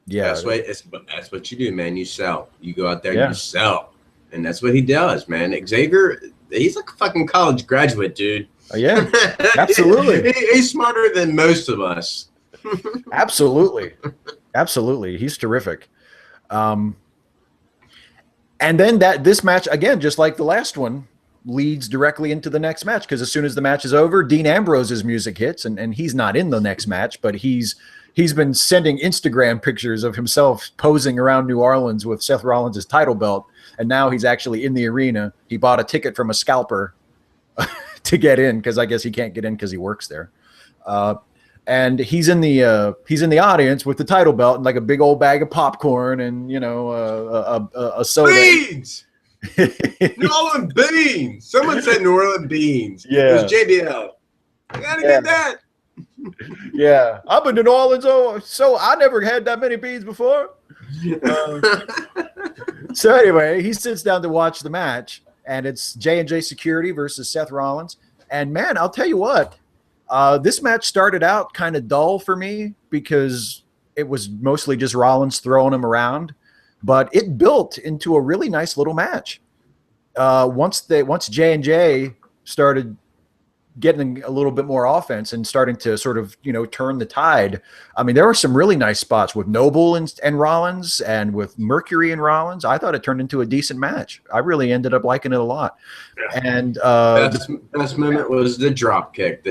Yeah, that's what you do, man. You sell. You go out there and you sell, and that's what he does, man. Xavier, he's like a fucking college graduate, dude. Oh, yeah, absolutely. He's smarter than most of us. Absolutely, he's terrific. And then this match again, just like the last one, leads directly into the next match because as soon as the match is over, Dean Ambrose's music hits, and he's not in the next match, but he's been sending Instagram pictures of himself posing around New Orleans with Seth Rollins' title belt, and now he's actually in the arena. He bought a ticket from a scalper to get in because I guess he can't get in because he works there. And he's in the audience with the title belt and like a big old bag of popcorn and a soda. Beans, New Orleans beans. Someone said New Orleans beans. Yeah, it was JBL. I gotta get that. Yeah, I've been to New Orleans, so I never had that many beans before. So anyway, he sits down to watch the match, and it's J&J Security versus Seth Rollins. And man, I'll tell you what, this match started out kind of dull for me because it was mostly just Rollins throwing him around, but it built into a really nice little match. Once J&J started getting a little bit more offense and starting to sort of, turn the tide. I mean, there were some really nice spots with Noble and Rollins and with Mercury and Rollins. I thought it turned into a decent match. I really ended up liking it a lot. Yeah. And best moment was the drop kick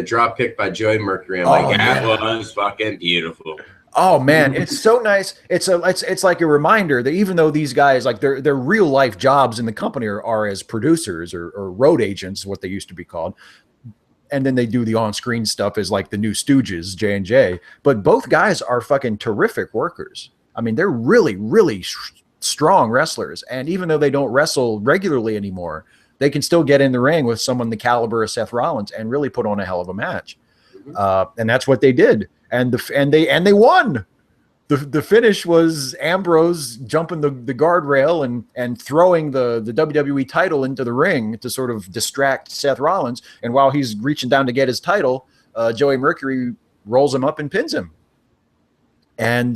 by Joey Mercury. That was fucking beautiful. Oh man, it's so nice. It's like a reminder that even though these guys, like their real life jobs in the company are as producers or road agents, what they used to be called. And then they do the on-screen stuff as like the new Stooges, J&J. But both guys are fucking terrific workers. I mean, they're really, really strong wrestlers. And even though they don't wrestle regularly anymore, they can still get in the ring with someone the caliber of Seth Rollins and really put on a hell of a match. And that's what they did. And they won. The finish was Ambrose jumping the guardrail and throwing the WWE title into the ring to sort of distract Seth Rollins. And while he's reaching down to get his title, Joey Mercury rolls him up and pins him. And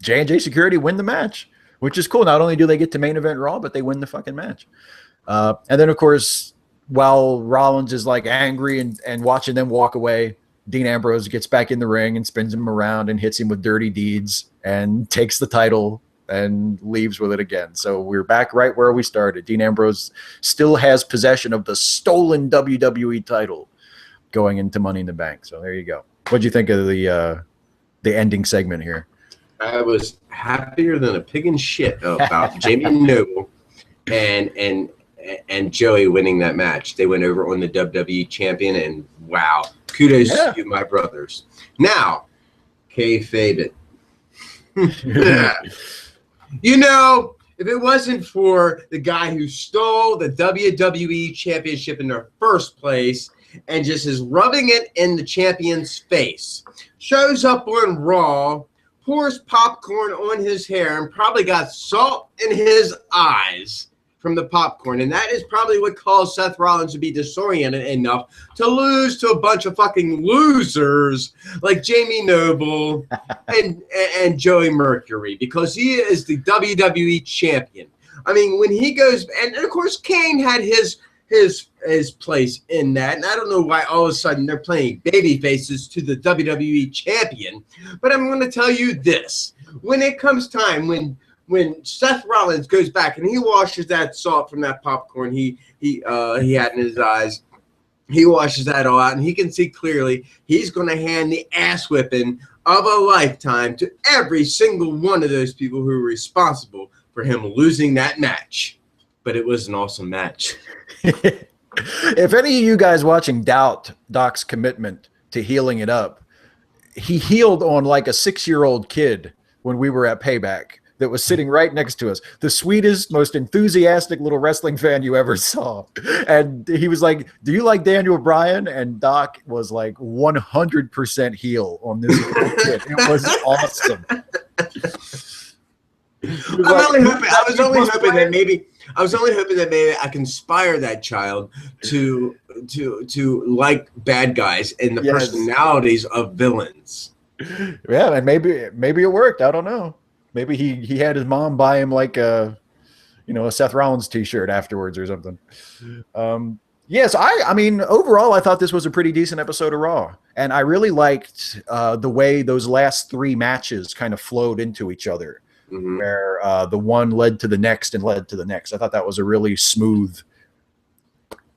J&J Security win the match, which is cool. Not only do they get to main event Raw, but they win the fucking match. And then, of course, while Rollins is like angry and watching them walk away, Dean Ambrose gets back in the ring and spins him around and hits him with dirty deeds and takes the title and leaves with it again. So we're back right where we started. Dean Ambrose still has possession of the stolen WWE title going into Money in the Bank. So there you go. What'd you think of the ending segment here? I was happier than a pig in shit about Jamie Noble and Joey winning that match. They went over on the WWE champion, and wow. Kudos to you, my brothers. Now, kayfabe it. If it wasn't for the guy who stole the WWE championship in the first place and just is rubbing it in the champion's face, shows up on Raw, pours popcorn on his hair, and probably got salt in his eyes from the popcorn, and that is probably what caused Seth Rollins to be disoriented enough to lose to a bunch of fucking losers like Jamie Noble and Joey Mercury, because he is the WWE champion. I mean, when he goes, and of course Kane had his place in that, and I don't know why all of a sudden they're playing baby faces to the WWE champion, but I'm going to tell you this: when it comes time when Seth Rollins goes back and he washes that salt from that popcorn he had in his eyes, he washes that all out, and he can see clearly he's going to hand the ass whipping of a lifetime to every single one of those people who are responsible for him losing that match. But it was an awesome match. If any of you guys watching doubt Doc's commitment to healing it up, he healed on like a 6-year-old kid when we were at Payback that was sitting right next to us. The sweetest, most enthusiastic little wrestling fan you ever saw. And he was like, "Do you like Daniel Bryan?" And Doc was like 100% heel on this little kid. It was awesome. I was only hoping that maybe I can inspire that child to like bad guys and the personalities of villains. Yeah, and maybe it worked. I don't know. Maybe he had his mom buy him like a Seth Rollins t-shirt afterwards or something. Yes, I mean, overall, I thought this was a pretty decent episode of Raw. And I really liked the way those last 3 matches kind of flowed into each other, where the one led to the next and led to the next. I thought that was a really smooth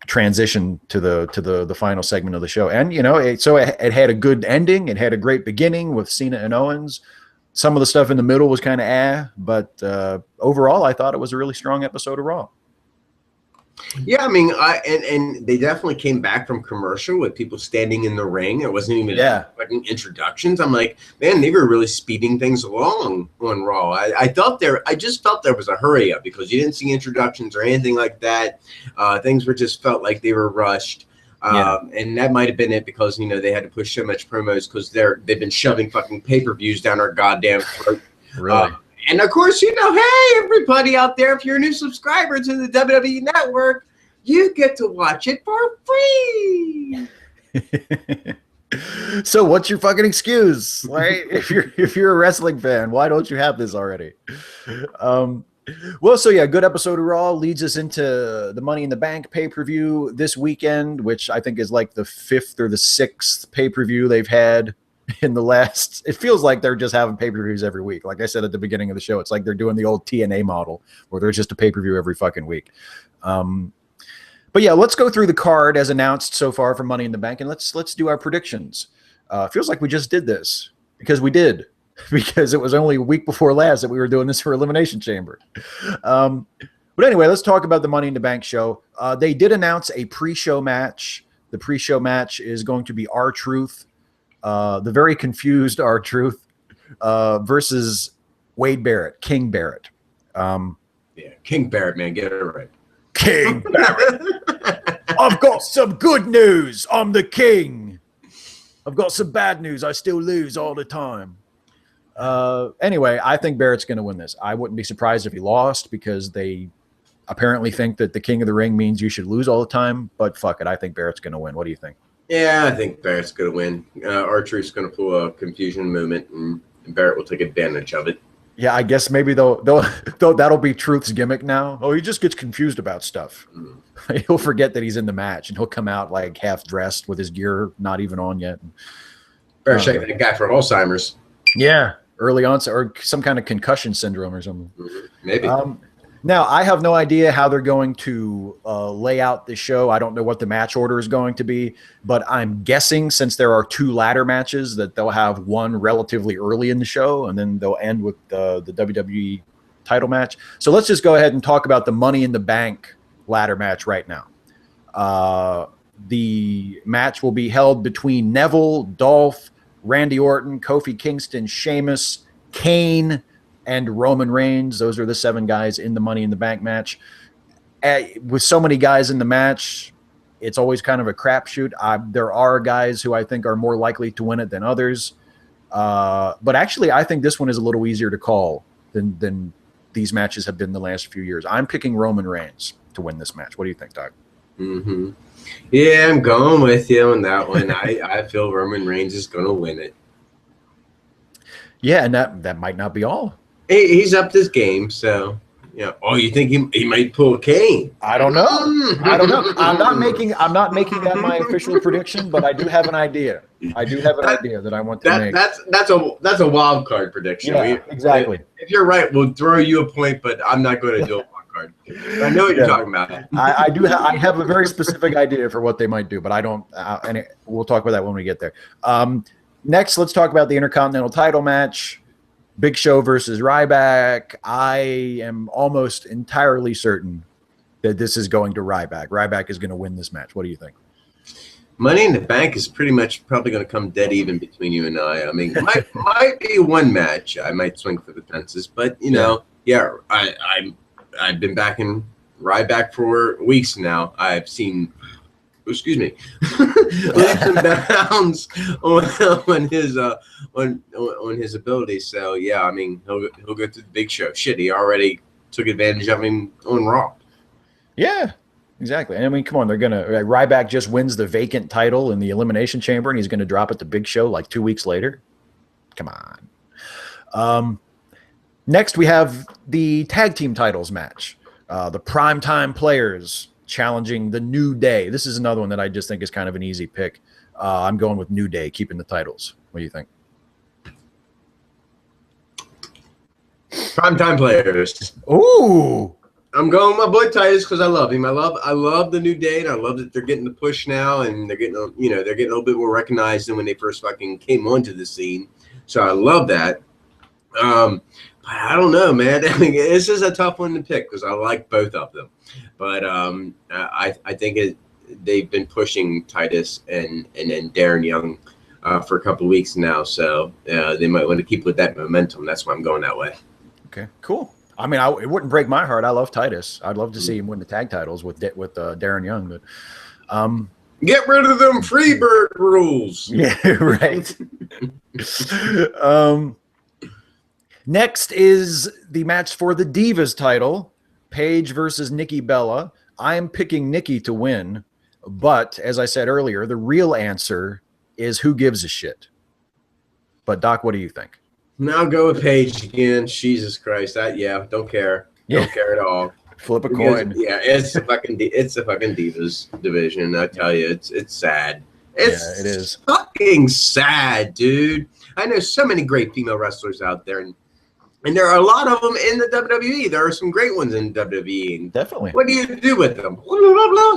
transition to the final segment of the show. And, it had a good ending. It had a great beginning with Cena and Owens. Some of the stuff in the middle was kind of but overall, I thought it was a really strong episode of Raw. Yeah, I mean, and they definitely came back from commercial with people standing in the ring. It wasn't even fucking introductions. I'm like, man, they were really speeding things along on Raw. I just felt there was a hurry up because you didn't see introductions or anything like that. Things just felt like they were rushed. And that might have been it because they had to push so much promos because they've been shoving fucking pay-per-views down our goddamn throat. Really? And of course, hey, everybody out there, if you're a new subscriber to the WWE Network, you get to watch it for free. So what's your fucking excuse, right? if you're a wrestling fan, why don't you have this already? Well, so yeah, good episode of Raw leads us into the Money in the Bank pay-per-view this weekend, which I think is like the 5th or the 6th pay-per-view they've had in the last. It feels like they're just having pay-per-views every week. Like I said at the beginning of the show, it's like they're doing the old TNA model where there's just a pay-per-view every fucking week. But yeah, let's go through the card as announced so far for Money in the Bank, and let's do our predictions. Feels like we just did this because we did. Because it was only a week before last that we were doing this for Elimination Chamber. But anyway, let's talk about the Money in the Bank show. They did announce a pre-show match. The pre-show match is going to be R-Truth, the very confused R-Truth, versus Wade Barrett, King Barrett. King Barrett, man, get it right. King Barrett. I've got some good news. I'm the king. I've got some bad news. I still lose all the time. Anyway, I think Barrett's going to win this. I wouldn't be surprised if he lost because they apparently think that the King of the Ring means you should lose all the time. But fuck it, I think Barrett's going to win. What do you think? Yeah, I think Barrett's going to win. R-Truth's going to pull a confusion moment, and Barrett will take advantage of it. Yeah, I guess maybe that'll be Truth's gimmick now. Oh, he just gets confused about stuff. He'll forget that he's in the match, and he'll come out like half dressed with his gear not even on yet. Better check that guy for Alzheimer's. Yeah. Early onset or some kind of concussion syndrome or something. Maybe. Now, I have no idea how they're going to lay out the show. I don't know what the match order is going to be, but I'm guessing since there are 2 ladder matches that they'll have one relatively early in the show, and then they'll end with the WWE title match. So let's just go ahead and talk about the Money in the Bank ladder match right now. The match will be held between Neville, Dolph, Randy Orton, Kofi Kingston, Sheamus, Kane, and Roman Reigns. Those are the 7 guys in the Money in the Bank match. With so many guys in the match, it's always kind of a crapshoot. There are guys who I think are more likely to win it than others. But actually, I think this one is a little easier to call than these matches have been the last few years. I'm picking Roman Reigns to win this match. What do you think, Doc? Mm-hmm. Yeah, I'm going with you on that one. I feel Roman Reigns is going to win it. Yeah, and that might not be all. He's upped his game, so Oh, you think he might pull Kane? I don't know. I'm not making that my official prediction, but I do have an idea. That I want to make. That's a wild card prediction. Yeah, exactly. If you're right, we'll throw you a point, but I'm not going to do a wild card. I know what you're talking about. I have a very specific idea for what they might do, but I don't. And we'll talk about that when we get there. Next, let's talk about the Intercontinental title match. Big Show versus Ryback. I am almost entirely certain that this is going to Ryback. Ryback is going to win this match. What do you think? Money in the Bank is pretty much probably going to come dead even between you and I. I mean, might be one match I might swing for the fences, but you know, I've been backing Ryback for weeks now. I've seen, excuse me, leaps and bounds on his abilities. So yeah, I mean, he'll go to the Big Show. Shit, he already took advantage of him on Raw. Yeah. Exactly. I mean, come on, Ryback just wins the vacant title in the Elimination Chamber, and he's going to drop it to Big Show like 2 weeks later. Come on. Next, we have the tag team titles match. The Primetime Players challenging the New Day. This is another one that I just think is kind of an easy pick. I'm going with New Day, keeping the titles. What do you think? Primetime Players. Ooh. I'm going with my boy Titus because I love him. I love the New Day, and I love that they're getting the push now, and they're getting a little bit more recognized than when they first fucking came onto the scene. So I love that. But I don't know, man. I mean, this is a tough one to pick because I like both of them. But I think they've been pushing Titus and then Darren Young for a couple of weeks now, so they might want to keep with that momentum. That's why I'm going that way. Okay, cool. I mean, it wouldn't break my heart. I love Titus. I'd love to see him win the tag titles with Darren Young. But get rid of them Freebird rules. Yeah, right. Next is the match for the Divas title, Paige versus Nikki Bella. I am picking Nikki to win, but as I said earlier, the real answer is who gives a shit. But Doc, what do you think? Now go with Paige again. Jesus Christ. Don't care. Don't care at all. Flip a coin. Yeah, it's a fucking Divas division. I tell you, it's sad. It is fucking sad, dude. I know so many great female wrestlers out there, and there are a lot of them in the WWE. There are some great ones in WWE. Definitely. What do you do with them?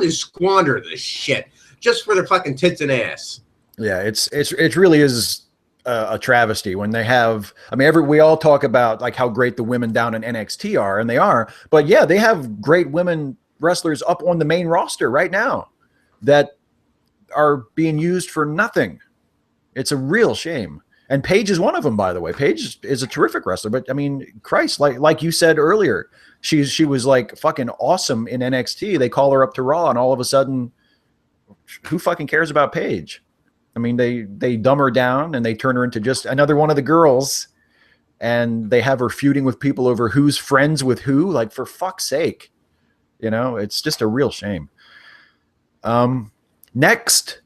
They squander this shit just for their fucking tits and ass. Yeah, it really is a travesty when they have. I mean, we all talk about like how great the women down in NXT are, and they are. But yeah, they have great women wrestlers up on the main roster right now that are being used for nothing. It's a real shame. And Paige is one of them, by the way. Paige is a terrific wrestler, but I mean, Christ, like you said earlier, she was like fucking awesome in NXT. They call her up to Raw, and all of a sudden, who fucking cares about Paige? I mean, they dumb her down and they turn her into just another one of the girls, and they have her feuding with people over who's friends with who. Like, for fuck's sake, it's just a real shame. Next,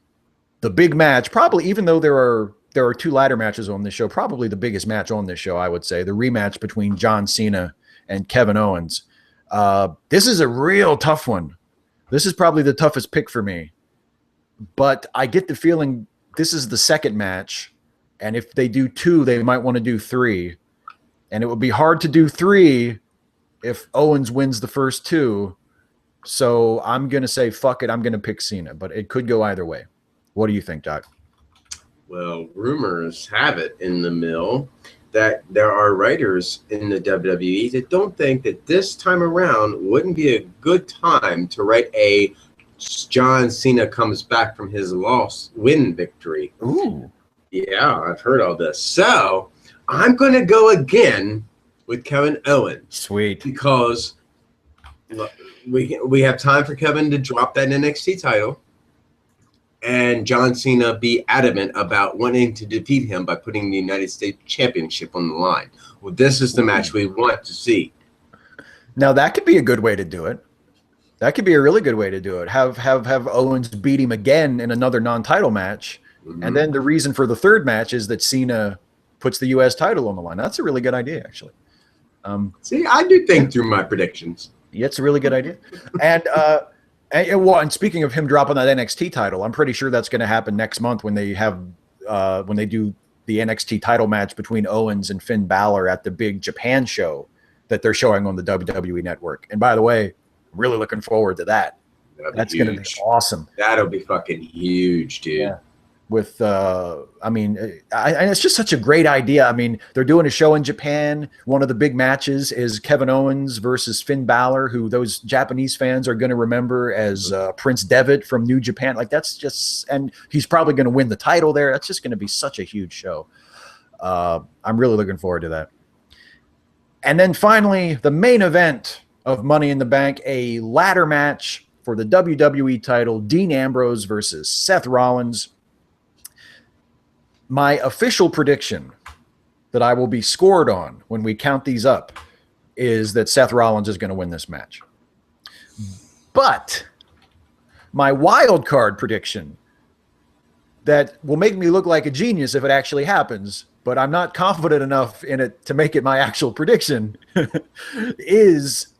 the big match, probably, even though there are two ladder matches on this show, probably the biggest match on this show, I would say, the rematch between John Cena and Kevin Owens. This is a real tough one. This is probably the toughest pick for me, but I get the feeling this is the second match, and if they do two, they might want to do three, and it would be hard to do three if Owens wins the first two. So I'm going to say, fuck it, I'm going to pick Cena, but it could go either way. What do you think, Doc? Well, rumors have it in the mill that there are writers in the WWE that don't think that this time around wouldn't be a good time to write a John Cena comes back from his win victory. Ooh. Yeah, I've heard all this. So I'm going to go again with Kevin Owens. Sweet. Because we have time for Kevin to drop that NXT title, and John Cena be adamant about wanting to defeat him by putting the United States Championship on the line. Well, this is the match we want to see. Now, that could be a good way to do it. That could be a really good way to do it. Have Owens beat him again in another non-title match, and then the reason for the third match is that Cena puts the U.S. title on the line. That's a really good idea, actually. See, I do think through my predictions. Yeah, it's a really good idea. And speaking of him dropping that NXT title, I'm pretty sure that's going to happen next month when they do the NXT title match between Owens and Finn Balor at the big Japan show that they're showing on the WWE Network. And by the way, really looking forward to that. That's going to be awesome. That'll be fucking huge, dude. with and it's just such a great idea. I mean, they're doing a show in Japan. One of the big matches is Kevin Owens versus Finn Balor, who those Japanese fans are going to remember as Prince Devitt from New Japan. Like, that's just, and he's probably going to win the title there. That's just going to be such a huge show. I'm really looking forward to that. And then finally, the main event of Money in the Bank, a ladder match for the WWE title, Dean Ambrose versus Seth Rollins. My official prediction that I will be scored on when we count these up is that Seth Rollins is going to win this match. But my wild card prediction that will make me look like a genius if it actually happens, but I'm not confident enough in it to make it my actual prediction, is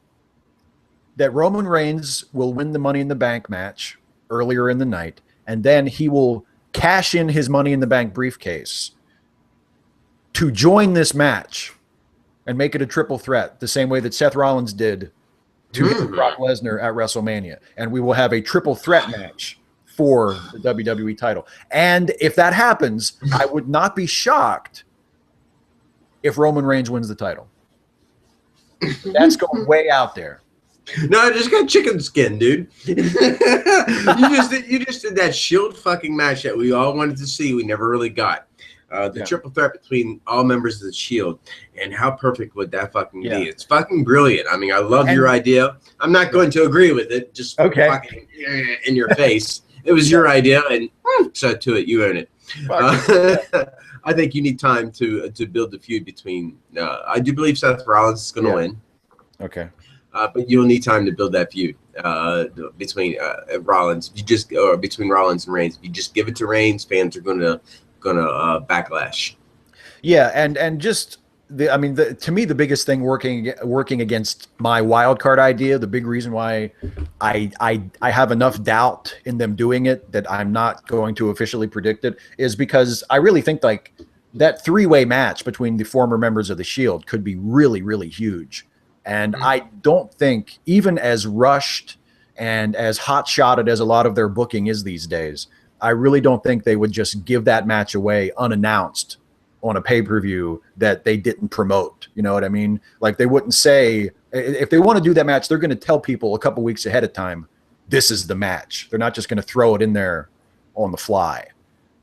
that Roman Reigns will win the Money in the Bank match earlier in the night, and then he will cash in his Money in the Bank briefcase to join this match and make it a triple threat, the same way that Seth Rollins did to Brock Lesnar at WrestleMania. And we will have a triple threat match for the WWE title. And if that happens, I would not be shocked if Roman Reigns wins the title. That's going way out there. No, I just got chicken skin, dude. you just did that Shield fucking match that we all wanted to see. We never really got. The triple threat between all members of the Shield. And how perfect would that fucking be? It's fucking brilliant. I mean, I love your idea. I'm not going to agree with it. Just fucking in your face. It was your idea, and so to it, you own it. I think you need time to build the feud between. I do believe Seth Rollins is going to win. Okay. But you'll need time to build that feud between Rollins. Between Rollins and Reigns. If you just give it to Reigns, fans are gonna backlash. Yeah, and just to me, the biggest thing working against my wild card idea, the big reason why I have enough doubt in them doing it that I'm not going to officially predict it, is because I really think like that 3-way match between the former members of the Shield could be really, really huge. And I don't think, even as rushed and as hot-shotted as a lot of their booking is these days, I really don't think they would just give that match away unannounced on a pay-per-view that they didn't promote. You know what I mean? Like, they wouldn't say, if they want to do that match, they're going to tell people a couple weeks ahead of time, this is the match. They're not just going to throw it in there on the fly,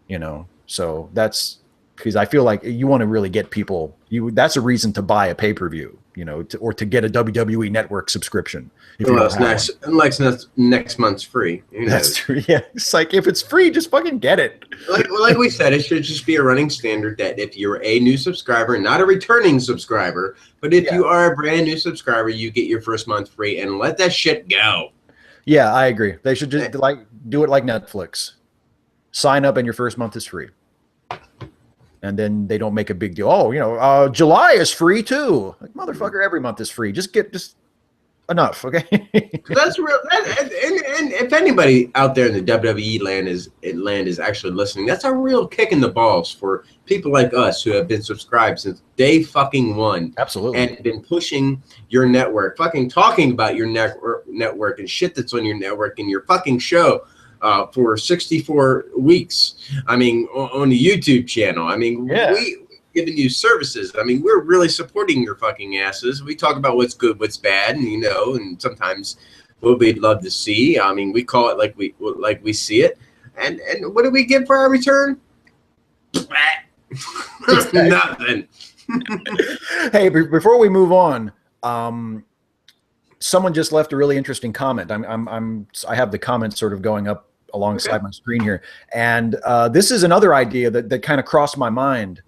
you know? So that's because I feel like you want to really get people, that's a reason to buy a pay-per-view, you know, or to get a WWE Network subscription. Unless next month's free. That's true. Yeah, it's like, if it's free, just fucking get it. Like we said, it should just be a running standard that if you're a new subscriber, not a returning subscriber, but if you are a brand new subscriber, you get your first month free, and let that shit go. Yeah, I agree. They should just do it like Netflix. Sign up and your first month is free. And then they don't make a big deal. Oh, you know, July is free too. Like, motherfucker, every month is free. Just enough, okay? That's real. And if anybody out there in the WWE land is actually listening, that's a real kick in the balls for people like us who have been subscribed since day fucking one. Absolutely. And been pushing your network, fucking talking about your network and shit that's on your network and your fucking show. For 64 weeks. I mean, on the YouTube channel. I mean, we've given you services. I mean, we're really supporting your fucking asses. We talk about what's good, what's bad, and you know, and sometimes what we'd love to see. I mean, we call it like we see it. And what do we get for our return? Nothing. Hey, before we move on, someone just left a really interesting comment. I have the comments sort of going up alongside my screen here, and this is another idea that kind of crossed my mind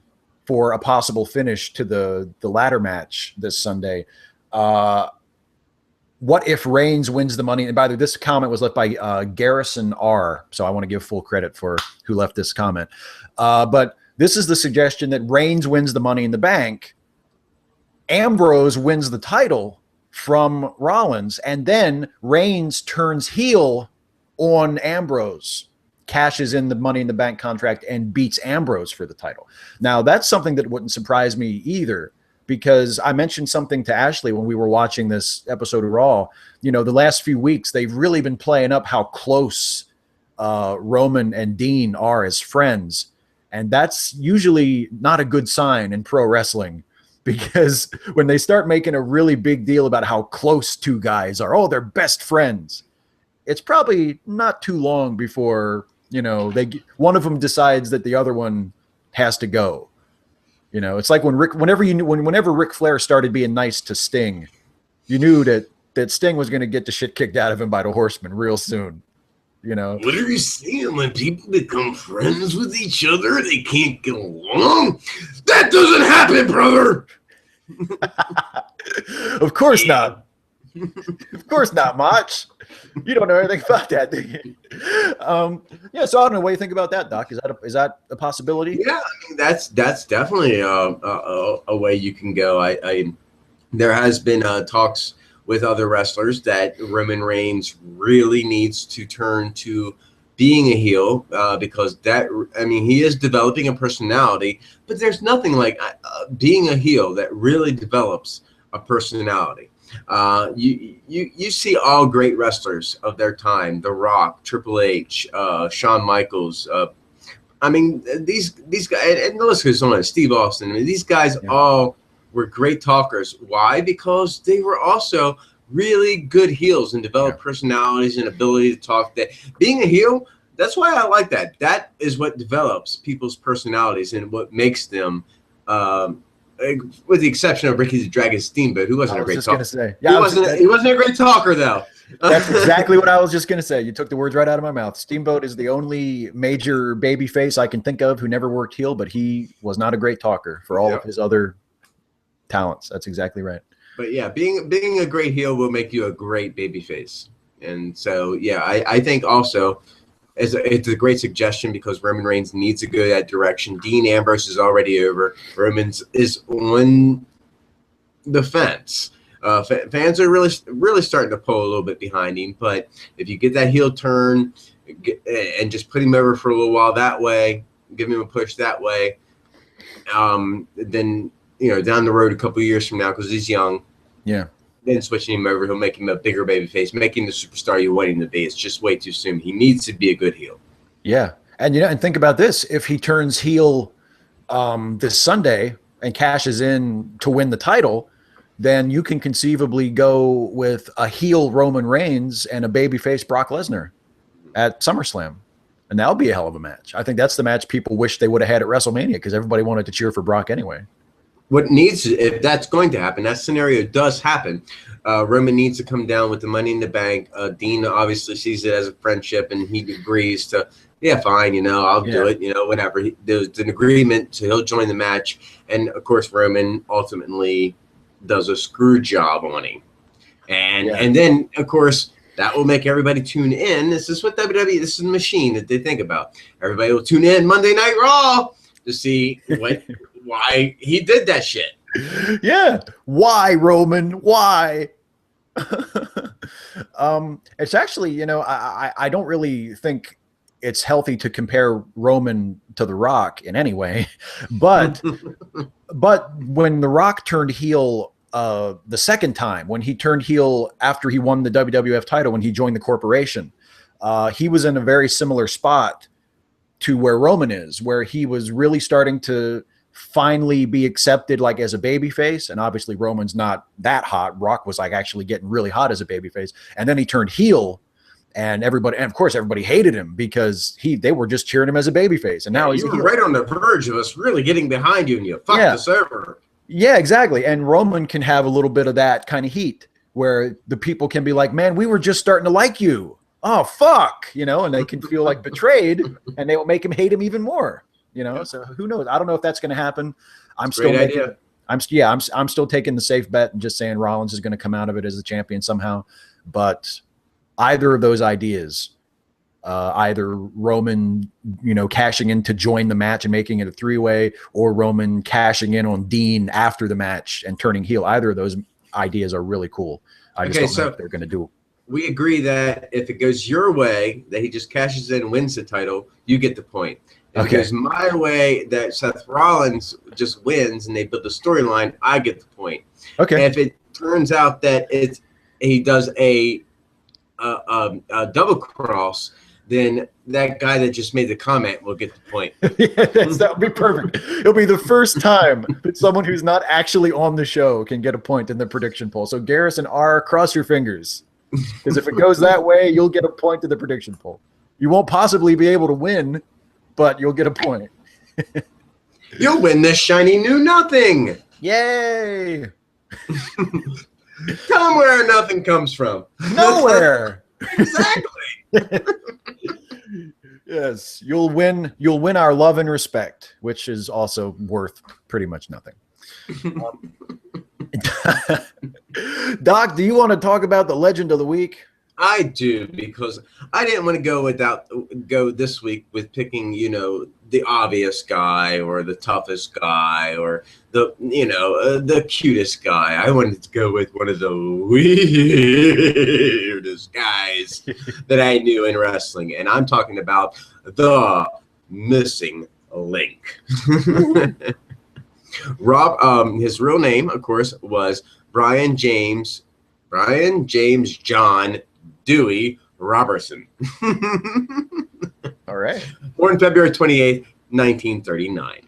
for a possible finish to the ladder match this Sunday. What if Reigns wins the Money? And by the way, this comment was left by Garrison R. So I want to give full credit for who left this comment. But this is the suggestion that Reigns wins the Money in the Bank, Ambrose wins the title from Rollins, and then Reigns turns heel on Ambrose, cashes in the Money in the Bank contract, and beats Ambrose for the title. Now, that's something that wouldn't surprise me either, because I mentioned something to Ashley when we were watching this episode of Raw. You know, the last few weeks, they've really been playing up how close Roman and Dean are as friends. And that's usually not a good sign in pro wrestling, because when they start making a really big deal about how close two guys are, oh, they're best friends, it's probably not too long before, one of them decides that the other one has to go. It's like whenever Ric Flair started being nice to Sting, you knew that Sting was going to get the shit kicked out of him by the Horsemen real soon. What are you saying? When people become friends with each other, they can't get along? That doesn't happen, brother. Of course not. Of course not, Mach. You don't know anything about that, do you? So I don't know. What do you think about that, Doc? Is that a possibility? Yeah, I mean, that's definitely a way you can go. There has been talks with other wrestlers that Roman Reigns really needs to turn to being a heel, because he is developing a personality, but there's nothing like being a heel that really develops a personality. You see all great wrestlers of their time: The Rock, Triple H, Shawn Michaels. These guys, and the list goes on. Steve Austin. These guys all were great talkers. Why? Because they were also really good heels and developed personalities and ability to talk. That being a heel, that's why I like that. That is what develops people's personalities and what makes them. With the exception of Ricky the Dragon Steamboat, who wasn't a great talker. He wasn't a great talker, though. That's exactly what I was just going to say. You took the words right out of my mouth. Steamboat is the only major babyface I can think of who never worked heel, but he was not a great talker for all of his other talents. That's exactly right. But yeah, being a great heel will make you a great babyface. And so, I think also it's a great suggestion, because Roman Reigns needs to go that direction. Dean Ambrose is already over. Roman's is on the fence. Fans are really starting to pull a little bit behind him. But if you get that heel turn and just put him over for a little while that way, give him a push that way, then down the road a couple of years from now, because he's young, then switching him over, he'll make him a bigger baby face, making the superstar you want him to be. It's just way too soon. He needs to be a good heel. Yeah. And and think about this. If he turns heel this Sunday and cashes in to win the title, then you can conceivably go with a heel Roman Reigns and a babyface Brock Lesnar at SummerSlam. And that'll be a hell of a match. I think that's the match people wish they would have had at WrestleMania, because everybody wanted to cheer for Brock anyway. If that's going to happen, that scenario does happen. Roman needs to come down with the Money in the Bank. Dean obviously sees it as a friendship, and he agrees to, fine, I'll do it, whatever. There's an agreement, so he'll join the match. And of course, Roman ultimately does a screw job on him. And then, of course, that will make everybody tune in. This is what WWE, this is the machine that they think about. Everybody will tune in Monday Night Raw to see why he did that shit. Yeah. Why, Roman? Why? It's actually, I don't really think it's healthy to compare Roman to The Rock in any way. But when The Rock turned heel the second time, when he turned heel after he won the WWF title, when he joined the corporation, he was in a very similar spot to where Roman is, where he was really starting to finally be accepted like as a babyface. And obviously Roman's not that hot. Rock was like actually getting really hot as a babyface. And then he turned heel, and of course everybody hated him because they were just cheering him as a babyface. And now he's right on the verge of us really getting behind you, and you fucked us over. Yeah, exactly. And Roman can have a little bit of that kind of heat where the people can be like, man, we were just starting to like you. Oh, fuck. And they can feel like betrayed, and they will make him hate him even more. So who knows? I don't know if that's going to happen. I'm still taking the safe bet and just saying Rollins is going to come out of it as the champion somehow. But either of those ideas, either Roman, cashing in to join the match and making it a three-way, or Roman cashing in on Dean after the match and turning heel, either of those ideas are really cool. I just don't know if they're going to do it. We agree that if it goes your way, that he just cashes in and wins the title, you get the point. If it goes my way, that Seth Rollins just wins and they build the storyline, I get the point. Okay. And if it turns out that he does a double cross, then that guy that just made the comment will get the point. Yes, that would be perfect. It'll be the first time that someone who's not actually on the show can get a point in the prediction poll. So Garrison R, cross your fingers. Because if it goes that way, you'll get a point in the prediction poll. You won't possibly be able to win, but you'll get a point. You'll win this shiny new nothing. Yay! Tell them where nothing comes from. Nowhere. Exactly. Yes, you'll win our love and respect, which is also worth pretty much nothing. Doc, do you want to talk about the legend of the week? I do, because I didn't want to go this week with picking, the obvious guy or the toughest guy or the cutest guy. I wanted to go with one of the weirdest guys that I knew in wrestling, and I'm talking about the Missing Link. His real name, of course, was Brian James John Dewey Robertson. All right. Born February 28th, 1939.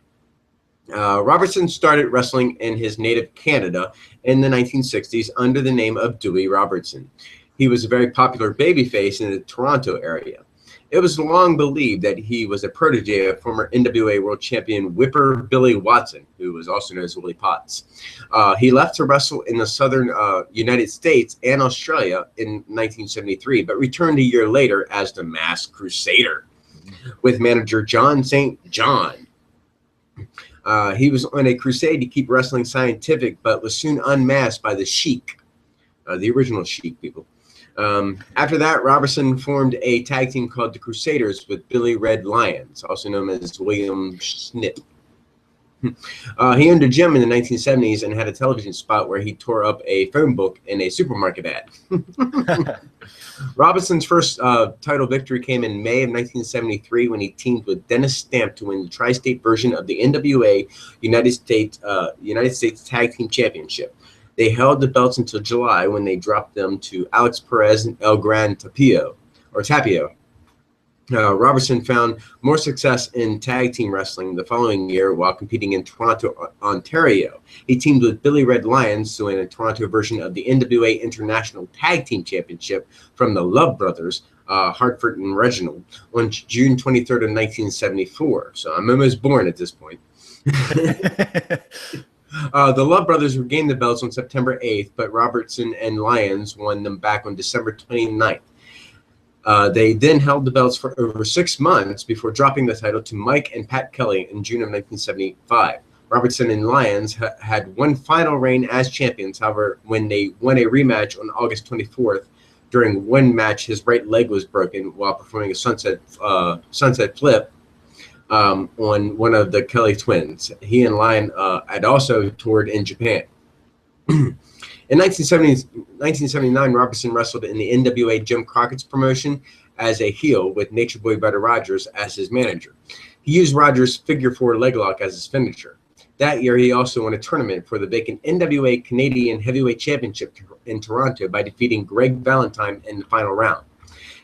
Robertson started wrestling in his native Canada in the 1960s under the name of Dewey Robertson. He was a very popular babyface in the Toronto area. It was long believed that he was a protege of former NWA World Champion Whipper Billy Watson, who was also known as Willie Potts. He left to wrestle in the southern United States and Australia in 1973, but returned a year later as the Masked Crusader with manager John St. John. He was on a crusade to keep wrestling scientific, but was soon unmasked by the Sheik, the original Sheik people. After that, Robertson formed a tag team called the Crusaders with Billy Red Lyons, also known as William Snip. He owned a gym in the 1970s and had a television spot where he tore up a phone book in a supermarket ad. Robinson's first title victory came in May of 1973 when he teamed with Dennis Stamp to win the tri-state version of the NWA United States Tag Team Championship. They held the belts until July when they dropped them to Alex Perez and El Gran Tapio. Robertson found more success in tag team wrestling the following year while competing in Toronto, Ontario. He teamed with Billy Red Lyons to win a Toronto version of the NWA International Tag Team Championship from the Love Brothers, Hartford and Reginald, on June 23rd of 1974. So I'm almost born at this point. The Love Brothers regained the belts on September 8th, but Robertson and Lyons won them back on December 29th. They then held the belts for over 6 months before dropping the title to Mike and Pat Kelly in June of 1975. Robertson and Lyons had one final reign as champions. However, when they won a rematch on August 24th, during one match, his right leg was broken while performing a sunset flip on one of the Kelly twins. He and Lyon had also toured in Japan. In 1979, Robertson wrestled in the NWA Jim Crockett's promotion as a heel with Nature Boy Buddy Rogers as his manager. He used Rogers' figure four leg lock as his finisher. That year, he also won a tournament for the vacant NWA Canadian Heavyweight Championship in Toronto by defeating Greg Valentine in the final round.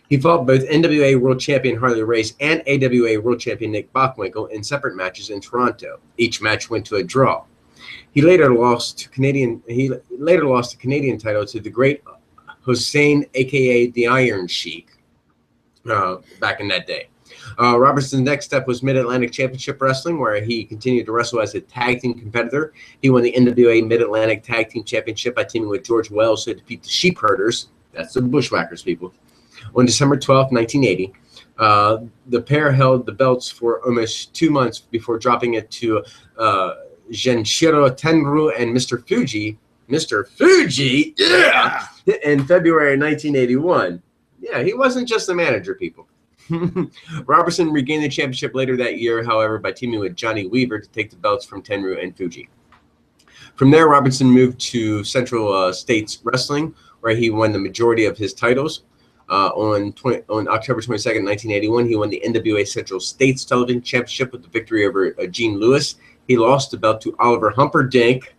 He fought both NWA World Champion Harley Race and AWA World Champion Nick Bockwinkel in separate matches in Toronto. Each match went to a draw. He later lost the Canadian title to the great Hussein, aka the Iron Sheik, back in that day. Robertson's next step was Mid-Atlantic Championship Wrestling, where he continued to wrestle as a tag team competitor. He won the NWA Mid-Atlantic Tag Team Championship by teaming with George Wells to defeat the Sheep Herders. That's the Bushwhackers, people. On December 12, 1980, the pair held the belts for almost 2 months before dropping it to Genshiro Tenryu and Mr. Fuji, yeah, in February 1981. Yeah, he wasn't just the manager, people. Robertson regained the championship later that year, however, by teaming with Johnny Weaver to take the belts from Tenryu and Fuji. From there, Robertson moved to Central States Wrestling, where he won the majority of his titles. On October 22nd, 1981, he won the NWA Central States Television Championship with the victory over Gene Lewis. He lost the belt to Oliver Humperdinck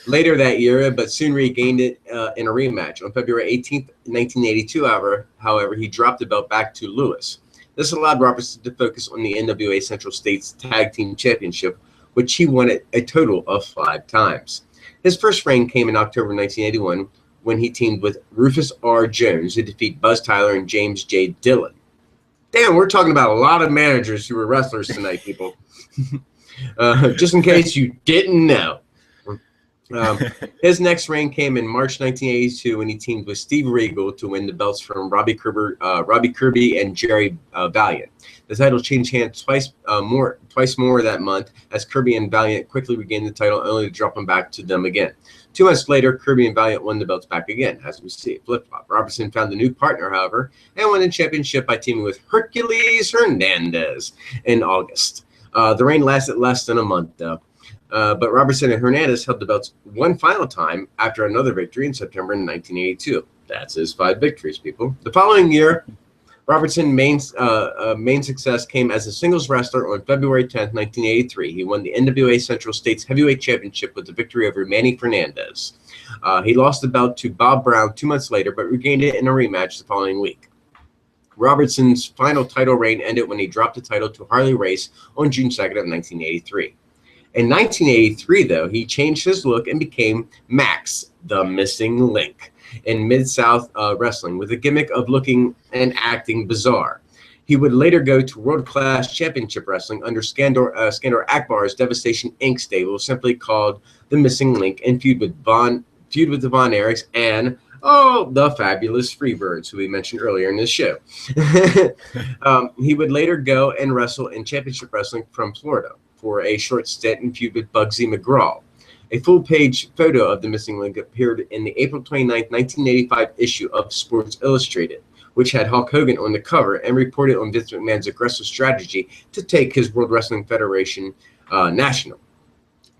Later that year, but soon regained it in a rematch. On February 18th, 1982, however, he dropped the belt back to Lewis. This allowed Robertson to focus on the NWA Central States Tag Team Championship, which he won a total of 5 times. His first reign came in October 1981 when he teamed with Rufus R. Jones to defeat Buzz Tyler and James J. Dillon. Damn, we're talking about a lot of managers who were wrestlers tonight, people. Just in case you didn't know. His next reign came in March 1982 when he teamed with Steve Regal to win the belts from Robbie Kirby and Jerry Valiant. The title changed hands twice more that month as Kirby and Valiant quickly regained the title, only to drop them back to them again. 2 months later, Kirby and Valiant won the belts back again, as we see. Flip-flop. Robertson found a new partner, however, and won the championship by teaming with Hercules Hernandez in August. The reign lasted less than a month, though. But Robertson and Hernandez held the belts one final time after another victory in September 1982. That's his 5 victories, people. The following year, Robertson's main success came as a singles wrestler on February 10th, 1983. He won the NWA Central States Heavyweight Championship with the victory over Manny Fernandez. He lost the belt to Bob Brown 2 months later, but regained it in a rematch the following week. Robertson's final title reign ended when he dropped the title to Harley Race on June 2nd of 1983. In 1983, though, he changed his look and became Max, the Missing Link, in Mid-South Wrestling with a gimmick of looking and acting bizarre. He would later go to World Class Championship Wrestling under Skandor Akbar's Devastation Inc. stable, simply called The Missing Link, and feud with the Von Erichs and the fabulous Freebirds, who we mentioned earlier in this show. He would later go and wrestle in Championship Wrestling from Florida for a short stint and feud with Bugsy McGraw. A full-page photo of the Missing Link appeared in the April 29, 1985 issue of Sports Illustrated, which had Hulk Hogan on the cover and reported on Vince McMahon's aggressive strategy to take his World Wrestling Federation national.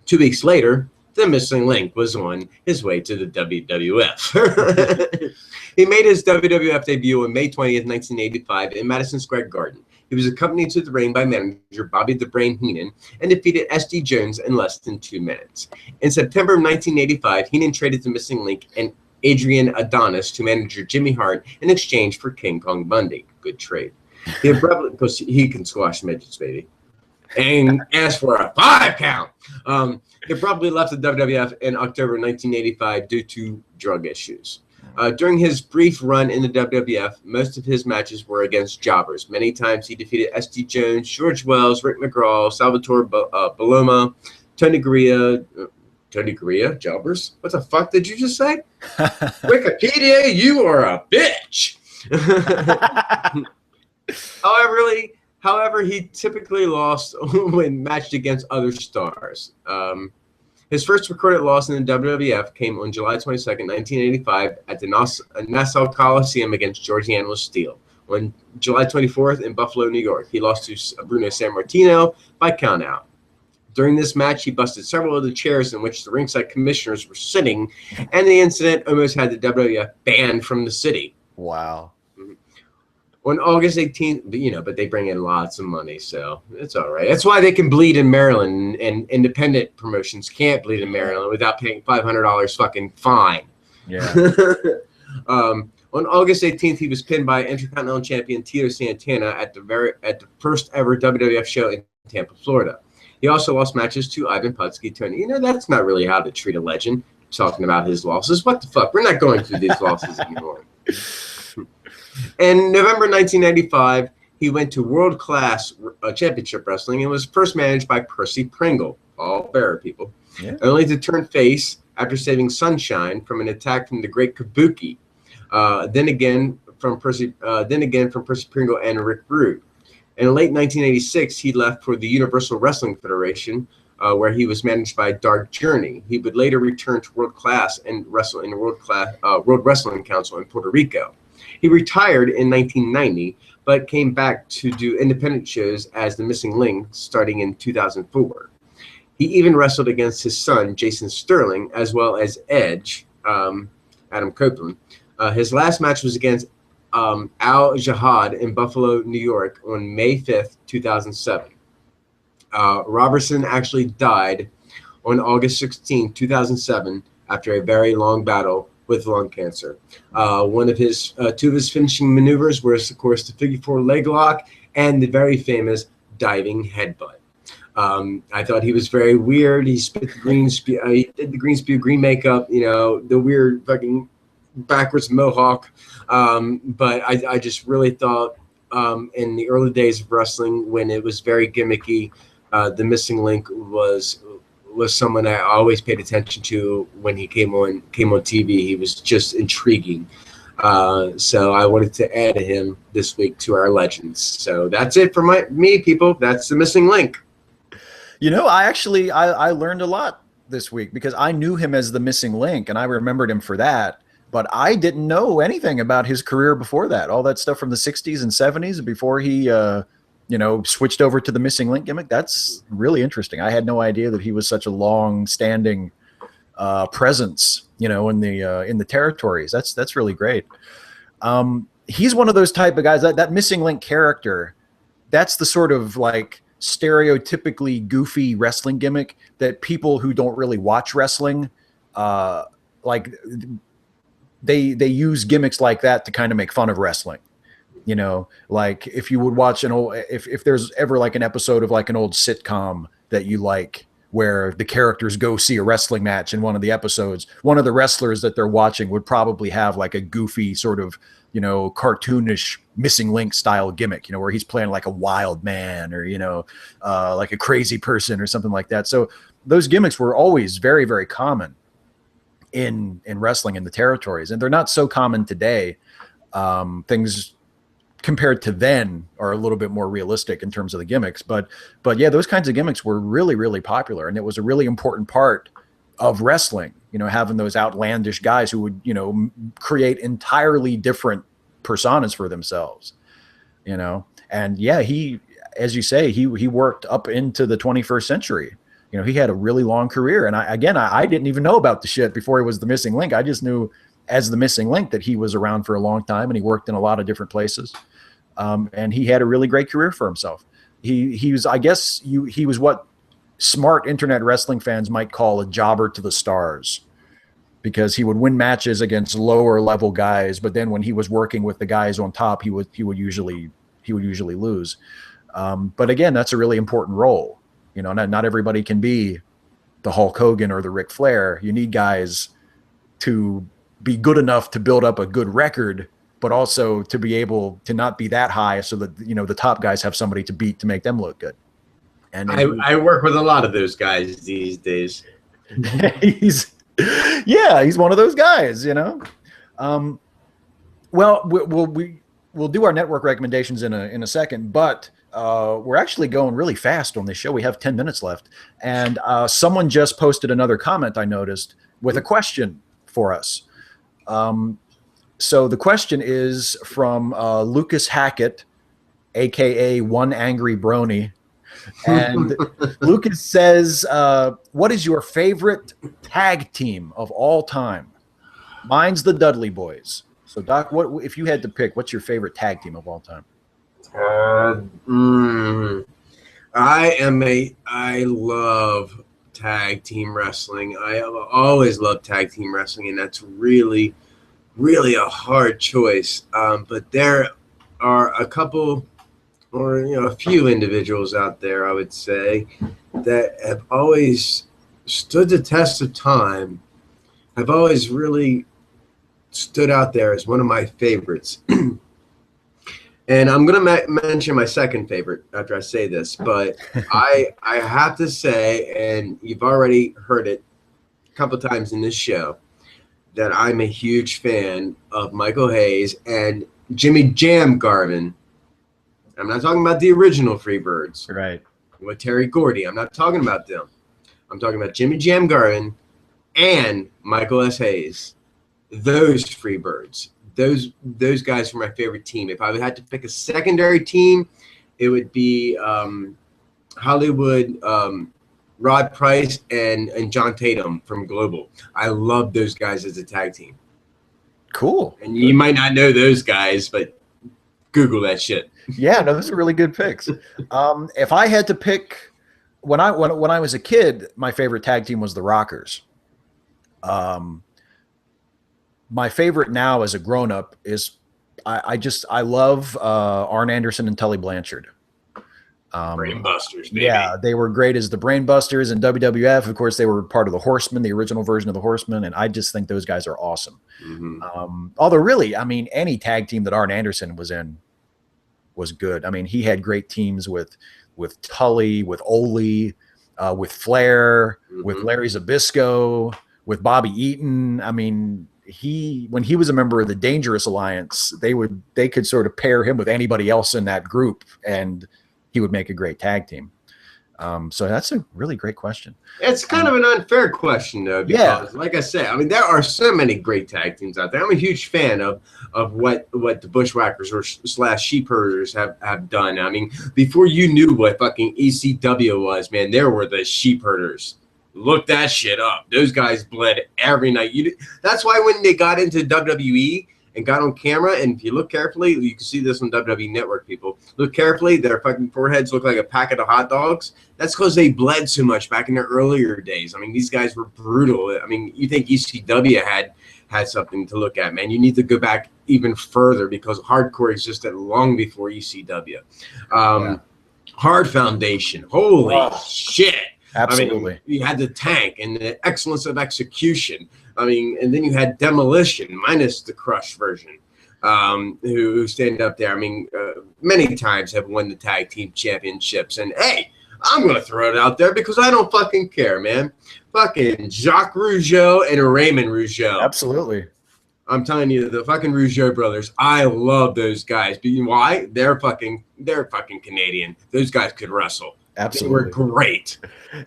2 weeks later, the Missing Link was on his way to the WWF. He made his WWF debut on May 20th, 1985 in Madison Square Garden. He was accompanied to the ring by manager Bobby the Brain Heenan and defeated S.D. Jones in less than 2 minutes. In September of 1985, Heenan traded the Missing Link and Adrian Adonis to manager Jimmy Hart in exchange for King Kong Bundy. Good trade. He abruptly, because he can squash midgets, baby, and asked for a 5 count. He abruptly left the WWF in October 1985 due to drug issues. During his brief run in the WWF, most of his matches were against jobbers. Many times he defeated S.D. Jones, George Wells, Rick McGraw, Salvatore Baloma, Tony Garea. Tony Garea? Jobbers? What the fuck did you just say? Wikipedia, you are a bitch! However, he typically lost when matched against other stars. His first recorded loss in the WWF came on July 22nd, 1985 at the Nassau Coliseum against George Animal Steele. On July 24th in Buffalo, New York, he lost to Bruno Sammartino by countout. During this match, he busted several of the chairs in which the ringside commissioners were sitting, and the incident almost had the WWF banned from the city. Wow. On August 18th, but they bring in lots of money, so it's all right. That's why they can bleed in Maryland, and independent promotions can't bleed in Maryland without paying $500 fucking fine. Yeah. On August 18th, he was pinned by Intercontinental Champion Tito Santana at the first ever WWF show in Tampa, Florida. He also lost matches to Ivan Putski, Tony. That's not really how to treat a legend. Talking about his losses, what the fuck? We're not going through these losses anymore. In November 1995, he went to World Class Championship Wrestling and was first managed by Percy Pringle, all fair people, only to turn face after saving Sunshine from an attack from the Great Kabuki. Then again from Percy Pringle and Rick Rude. In late 1986, he left for the Universal Wrestling Federation, where he was managed by Dark Journey. He would later return to World Class and wrestle in the World Wrestling Council in Puerto Rico. He retired in 1990, but came back to do independent shows as the Missing Link starting in 2004. He even wrestled against his son, Jason Sterling, as well as Edge, Adam Copeland. His last match was against Al Jihad in Buffalo, New York on May 5th, 2007. Robertson actually died on August 16, 2007, after a very long battle with lung cancer. One of his two of his finishing maneuvers was, of course, the figure four leg lock and the very famous diving headbutt. I thought he was very weird. He spit the green he did the green spew, green makeup, the weird fucking backwards mohawk. But I just really thought in the early days of wrestling, when it was very gimmicky, the missing link was someone I always paid attention to when he came on TV. He was just intriguing. So I wanted to add him this week to our legends. So that's it for me, people. That's the missing link. I learned a lot this week because I knew him as the missing link and I remembered him for that. But I didn't know anything about his career before that. All that stuff from the 60s and 70s before he, switched over to the missing link gimmick. That's really interesting. I had no idea that he was such a long-standing presence, in the territories. That's really great. He's one of those type of guys that missing link character. That's the sort of like stereotypically goofy wrestling gimmick that people who don't really watch wrestling, they use gimmicks like that to kind of make fun of wrestling. Like if you would watch if there's ever like an episode of like an old sitcom that you like, where the characters go see a wrestling match in one of the episodes, one of the wrestlers that they're watching would probably have like a goofy sort of, cartoonish missing link style gimmick, where he's playing like a wild man or, like a crazy person or something like that. So those gimmicks were always very, very common in wrestling in the territories, and they're not so common today. Things compared to then are a little bit more realistic in terms of the gimmicks, but yeah, those kinds of gimmicks were really, really popular, and it was a really important part of wrestling, having those outlandish guys who would, create entirely different personas for themselves, and yeah, he, as you say, he worked up into the 21st century. He had a really long career, and I didn't even know about the shit before he was the missing link. I just knew as the missing link that he was around for a long time, and he worked in a lot of different places. And he had a really great career for himself. He was, I guess, he was what smart internet wrestling fans might call a jobber to the stars, because he would win matches against lower level guys, but then when he was working with the guys on top, he would usually lose. But again, that's a really important role. Not everybody can be the Hulk Hogan or the Ric Flair. You need guys to be good enough to build up a good record, but also to be able to not be that high so that, the top guys have somebody to beat to make them look good. And I work with a lot of those guys these days. he's one of those guys, Well, we'll do our network recommendations in a second, but we're actually going really fast on this show. We have 10 minutes left, and someone just posted another comment, I noticed, with a question for us. So the question is from Lucas Hackett, aka One Angry Brony, and Lucas says, "What is your favorite tag team of all time?" Mine's the Dudley Boys. So Doc, what if you had to pick? What's your favorite tag team of all time? I love tag team wrestling. I have always loved tag team wrestling, and that's really, really a hard choice. But there are a couple, or a few individuals out there, I would say, that have always stood the test of time. Have always really stood out there as one of my favorites. And I'm going to mention my second favorite after I say this, but I have to say, and you've already heard it a couple times in this show, that I'm a huge fan of Michael Hayes and Jimmy Jam Garvin. I'm not talking about the original Freebirds. Right. With Terry Gordy. I'm not talking about them. I'm talking about Jimmy Jam Garvin and Michael S. Hayes. Those Freebirds. Those guys were my favorite team. If I had to pick a secondary team, it would be Hollywood, Rod Price, and John Tatum from Global. I love those guys as a tag team. Cool. And you might not know those guys, but Google that shit. Yeah, no, those are really good picks. If I had to pick when I was a kid, my favorite tag team was the Rockers. My favorite now as a grown up is I love Arn Anderson and Tully Blanchard. Brainbusters, baby. Yeah, they were great as the Brainbusters in WWF. Of course, they were part of the Horsemen, the original version of the Horsemen, and I just think those guys are awesome. Although, really, I mean, any tag team that Arn Anderson was in was good. I mean, he had great teams with Tully, with Ole, with Flair, with Larry Zbyszko, with Bobby Eaton. I mean, when he was a member of the Dangerous Alliance, they could sort of pair him with anybody else in that group, and he would make a great tag team. So that's a really great question. It's kind of an unfair question, though, because, like I said, I mean, there are so many great tag teams out there. I'm a huge fan of what the Bushwhackers or / Sheep Herders have done. I mean, before you knew what fucking ECW was, man, there were the Sheep Herders. Look that shit up. Those guys bled every night. That's why when they got into WWE and got on camera, and if you look carefully, you can see this on WWE Network, people. Look carefully, their fucking foreheads look like a packet of hot dogs. That's because they bled so much back in their earlier days. I mean, these guys were brutal. I mean, you think ECW had something to look at, man. You need to go back even further because hardcore existed long before ECW. Hard Foundation. Holy shit. Absolutely. I mean, you had the Tank and the excellence of execution. I mean, and then you had Demolition minus the Crush version, who stand up there. I mean, many times have won the tag team championships. And hey, I'm going to throw it out there because I don't fucking care, man. Fucking Jacques Rougeau and Raymond Rougeau. Absolutely. I'm telling you, the fucking Rougeau brothers, I love those guys. But you know why? They're fucking Canadian. Those guys could wrestle. Absolutely. They were great.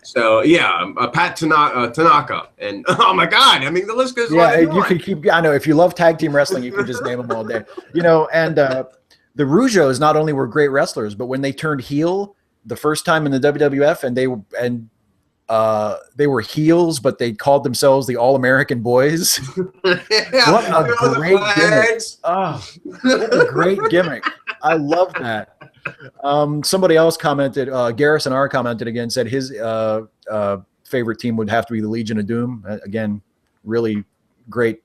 So, yeah, Pat Tanaka. And, oh, my God. I mean, the list goes on. Yeah, you can keep – I know. If you love tag team wrestling, you can just name them all day. You know, and the Rougeaus not only were great wrestlers, but when they turned heel the first time in the WWF they were heels, but they called themselves the All-American Boys. Yeah, what a great gimmick. Oh, what a great gimmick. I love that. Somebody else commented, Garrison R commented again, said his favorite team would have to be the Legion of Doom. Again, really great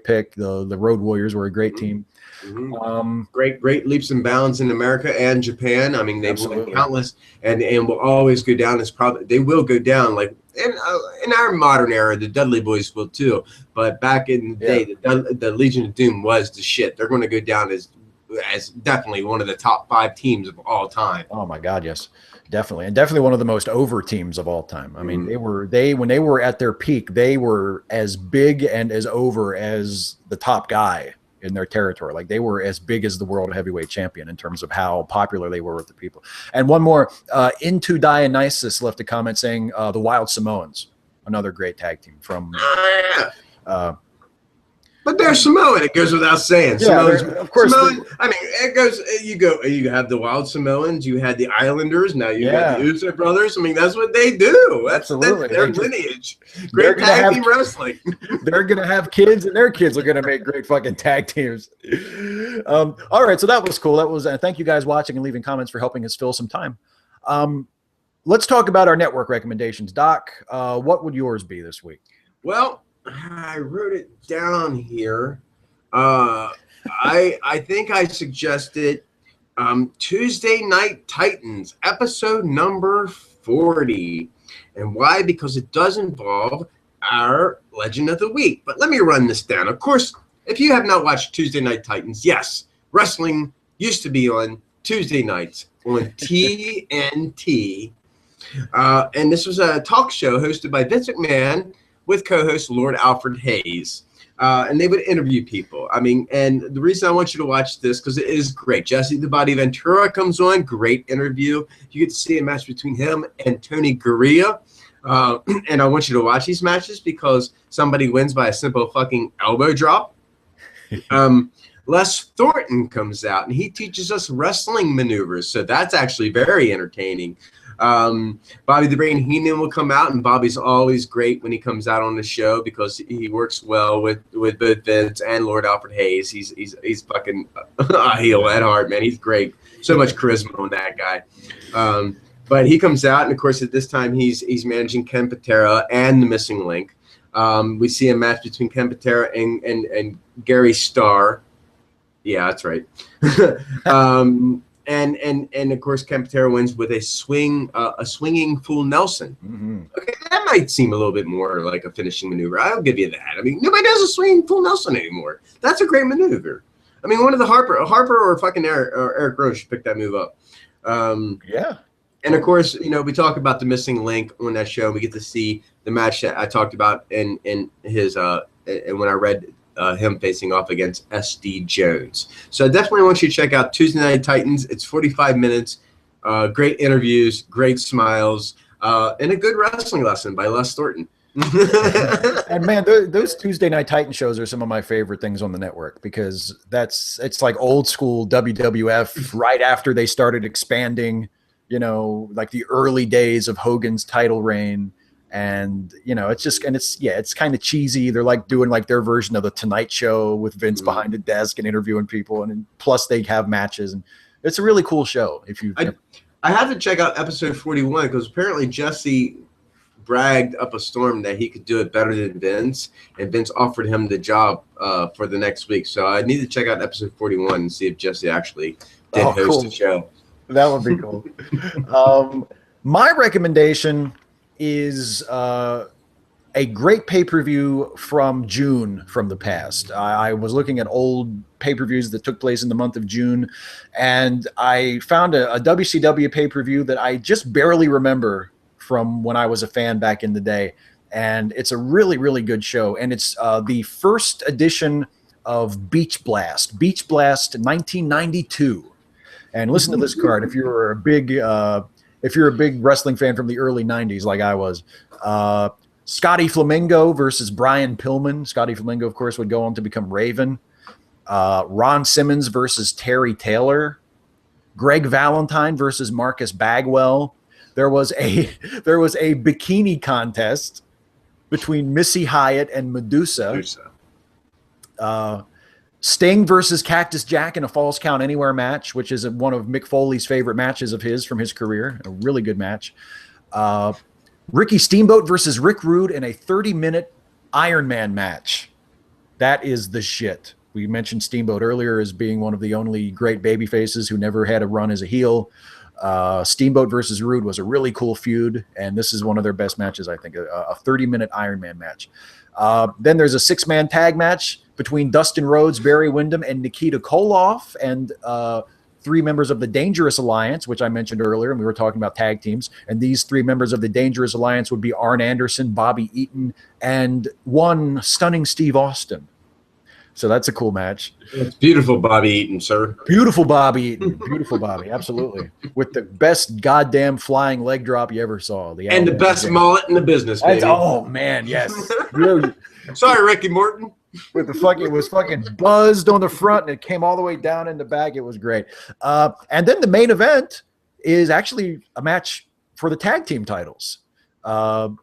pick. The Road Warriors were a great team. Great leaps and bounds in America and Japan. I mean, they've won countless and will always go down as probably they will go down like in our modern era. The Dudley Boys will too, but back in the day, the Legion of Doom was the shit. They're going to go down as definitely one of the top 5 teams of all time. Oh my God, yes, definitely, and definitely one of the most over teams of all time. I mean, when they were at their peak, they were as big and as over as the top guy in their territory. Like they were as big as the world heavyweight champion in terms of how popular they were with the people. And one more, Into Dionysus left a comment saying the Wild Samoans, another great tag team from. But they're Samoan. It goes without saying. Yeah, of course. Samoan, I mean, it goes. You have the Wild Samoans. You had the Islanders. Now you got the Uso brothers. I mean, that's what they do. Absolutely, that's their lineage. Great tag team wrestling. They're gonna have kids, and their kids are gonna make great fucking tag teams. All right, so that was cool. That was. Thank you guys watching and leaving comments for helping us fill some time. Let's talk about our network recommendations, Doc. What would yours be this week? Well, I wrote it down here. I think I suggested Tuesday Night Titans, episode number 40. And why? Because it does involve our Legend of the Week. But let me run this down. Of course, if you have not watched Tuesday Night Titans, yes, wrestling used to be on Tuesday nights on TNT. And this was a talk show hosted by Vince McMahon with co-host Lord Alfred Hayes. And they would interview people. I mean, and the reason I want you to watch this, because it is great. Jesse the Body Ventura comes on, great interview. You get to see a match between him and Tony Gurria. And I want you to watch these matches because somebody wins by a simple fucking elbow drop. Les Thornton comes out, and he teaches us wrestling maneuvers. So that's actually very entertaining. Bobby the Brain Heenan will come out, and Bobby's always great when he comes out on the show because he works well with both Vince and Lord Alfred Hayes. He's fucking a heel at heart, man. He's great. So much charisma on that guy. But he comes out, and of course, at this time, he's managing Ken Patera and the Missing Link. We see a match between Ken Patera and Gary Starr. Yeah, that's right. And of course, Ken Patera wins with a swinging full Nelson. Mm-hmm. Okay, that might seem a little bit more like a finishing maneuver. I'll give you that. I mean, nobody does a swinging full Nelson anymore. That's a great maneuver. I mean, one of the Harper or fucking Eric Roche picked that move up. Yeah. And of course, we talk about the Missing Link on that show. We get to see the match that I talked about in his and when I read him facing off against SD Jones. So I definitely want you to check out Tuesday Night Titans. It's 45 minutes, great interviews, great smiles, and a good wrestling lesson by Les Thornton. And man, those Tuesday Night Titan shows are some of my favorite things on the network, because it's like old school WWF right after they started expanding, like the early days of Hogan's title reign. And it's kind of cheesy. They're like doing like their version of the Tonight Show with Vince behind a desk and interviewing people, and plus they have matches, and it's a really cool show. I have to check out episode 41, because apparently Jesse bragged up a storm that he could do it better than Vince, and Vince offered him the job for the next week. So I need to check out episode 41 and see if Jesse actually did host the show. That would be cool. My recommendation is a great pay-per-view from June from the past. I was looking at old pay-per-views that took place in the month of June, and I found a WCW pay-per-view that I just barely remember from when I was a fan back in the day. And it's a really, really good show. And it's the first edition of Beach Blast 1992. And listen to this card. If you're a big wrestling fan from the early 90s, like I was, Scotty Flamingo versus Brian Pillman. Scotty Flamingo, of course, would go on to become Raven. Ron Simmons versus Terry Taylor. Greg Valentine versus Marcus Bagwell. There was a bikini contest between Missy Hyatt and Medusa. Sting versus Cactus Jack in a Falls Count Anywhere match, which is one of Mick Foley's favorite matches of his from his career. A really good match. Ricky Steamboat versus Rick Rude in a 30-minute Iron Man match. That is the shit. We mentioned Steamboat earlier as being one of the only great baby faces who never had a run as a heel. Steamboat versus Rude was a really cool feud, and this is one of their best matches, I think, a 30-minute Iron Man match. Then there's a 6-man tag match between Dustin Rhodes, Barry Windham, and Nikita Koloff, and 3 members of the Dangerous Alliance, which I mentioned earlier, and we were talking about tag teams. And these 3 members of the Dangerous Alliance would be Arn Anderson, Bobby Eaton, and one stunning Steve Austin. So that's a cool match. It's beautiful, Bobby Eaton, sir. Beautiful Bobby Eaton. Beautiful Bobby, absolutely. With the best goddamn flying leg drop you ever saw. And the best mullet in the business, baby. Oh, man, yes. Sorry, Ricky Morton. With it was fucking buzzed on the front, and it came all the way down in the back. It was great. And then the main event is actually a match for the tag team titles. The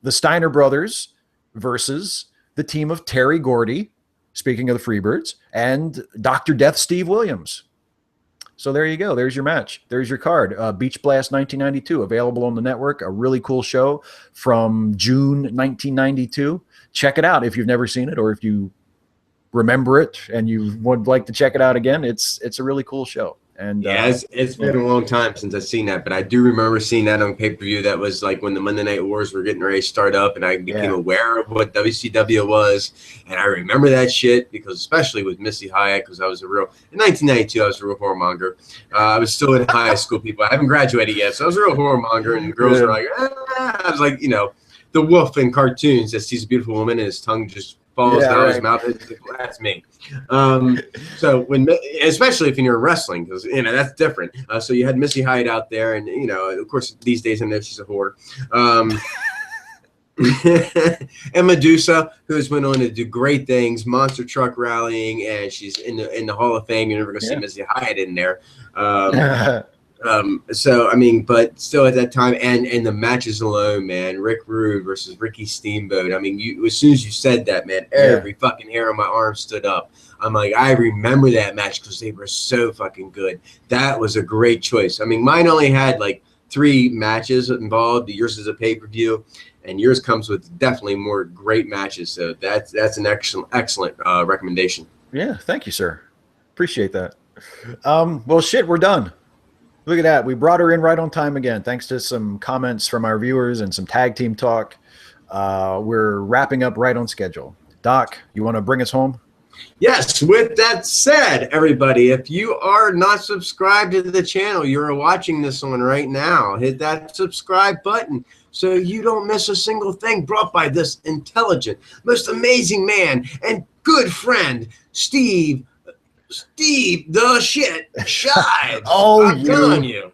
Steiner brothers versus the team of Terry Gordy, speaking of the Freebirds, and Dr. Death Steve Williams. So there you go. There's your match. There's your card. Beach Blast 1992, available on the network. A really cool show from June 1992. Check it out if you've never seen it, or if you remember it and you would like to check it out again. It's a really cool show. And yeah, it's been a long time since I've seen that, but I do remember seeing that on pay-per-view. That was like when the Monday Night Wars were getting ready to start up, and I became aware of what WCW was, and I remember that shit because especially with Missy Hyatt, because in 1992 I was a real whoremonger. I was still in high school, people. I haven't graduated yet, so I was a real whoremonger, and the girls were like, I was like, the wolf in cartoons that sees a beautiful woman and his tongue just falls down his mouth. That's me. So especially if you're wrestling, because that's different. So you had Missy Hyatt out there, and of course these days I know she's a whore. And Medusa, who has went on to do great things, monster truck rallying, and she's in the Hall of Fame. You're never gonna see Missy Hyatt in there. But still at that time, and the matches alone, man, Rick Rude versus Ricky Steamboat. I mean, as soon as you said that, man, every fucking hair on my arm stood up. I'm like, I remember that match because they were so fucking good. That was a great choice. I mean, mine only had like 3 matches involved. Yours is a pay-per-view, and yours comes with definitely more great matches. So that's an excellent recommendation. Yeah, thank you, sir. Appreciate that. Well, shit, we're done. Look at that. We brought her in right on time again, thanks to some comments from our viewers and some tag team talk. We're wrapping up right on schedule. Doc, you want to bring us home? Yes, with that said, everybody, if you are not subscribed to the channel, you're watching this one right now, hit that subscribe button so you don't miss a single thing brought by this intelligent, most amazing man and good friend, Steve the shit Shives. Oh, I'm telling you.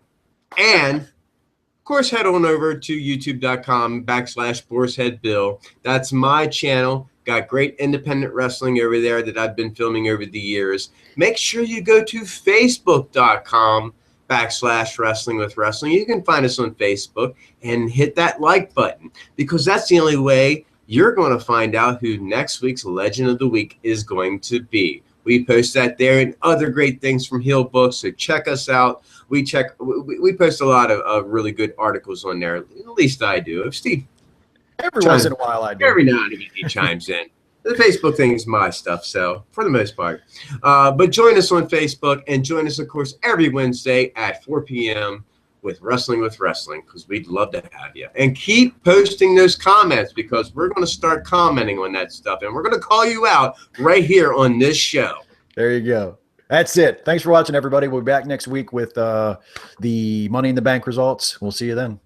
And of course, head on over to youtube.com/BorsHeadBill. That's my channel. Got great independent wrestling over there that I've been filming over the years. Make sure you go to Facebook.com/Wrestling with Wrestling. You can find us on Facebook and hit that like button, because that's the only way you're going to find out who next week's Legend of the Week is going to be. We post that there and other great things from Heel Books, so check us out. We post a lot of really good articles on there. At least I do. If Steve Every once in a while I do. Every now and again he chimes in. The Facebook thing is my stuff, so for the most part. But join us on Facebook, and join us, of course, every Wednesday at 4 p.m. with Wrestling, because we'd love to have you. And keep posting those comments, because we're going to start commenting on that stuff, and we're going to call you out right here on this show. There you go. That's it. Thanks for watching, everybody. We'll be back next week with the Money in the Bank results. We'll see you then.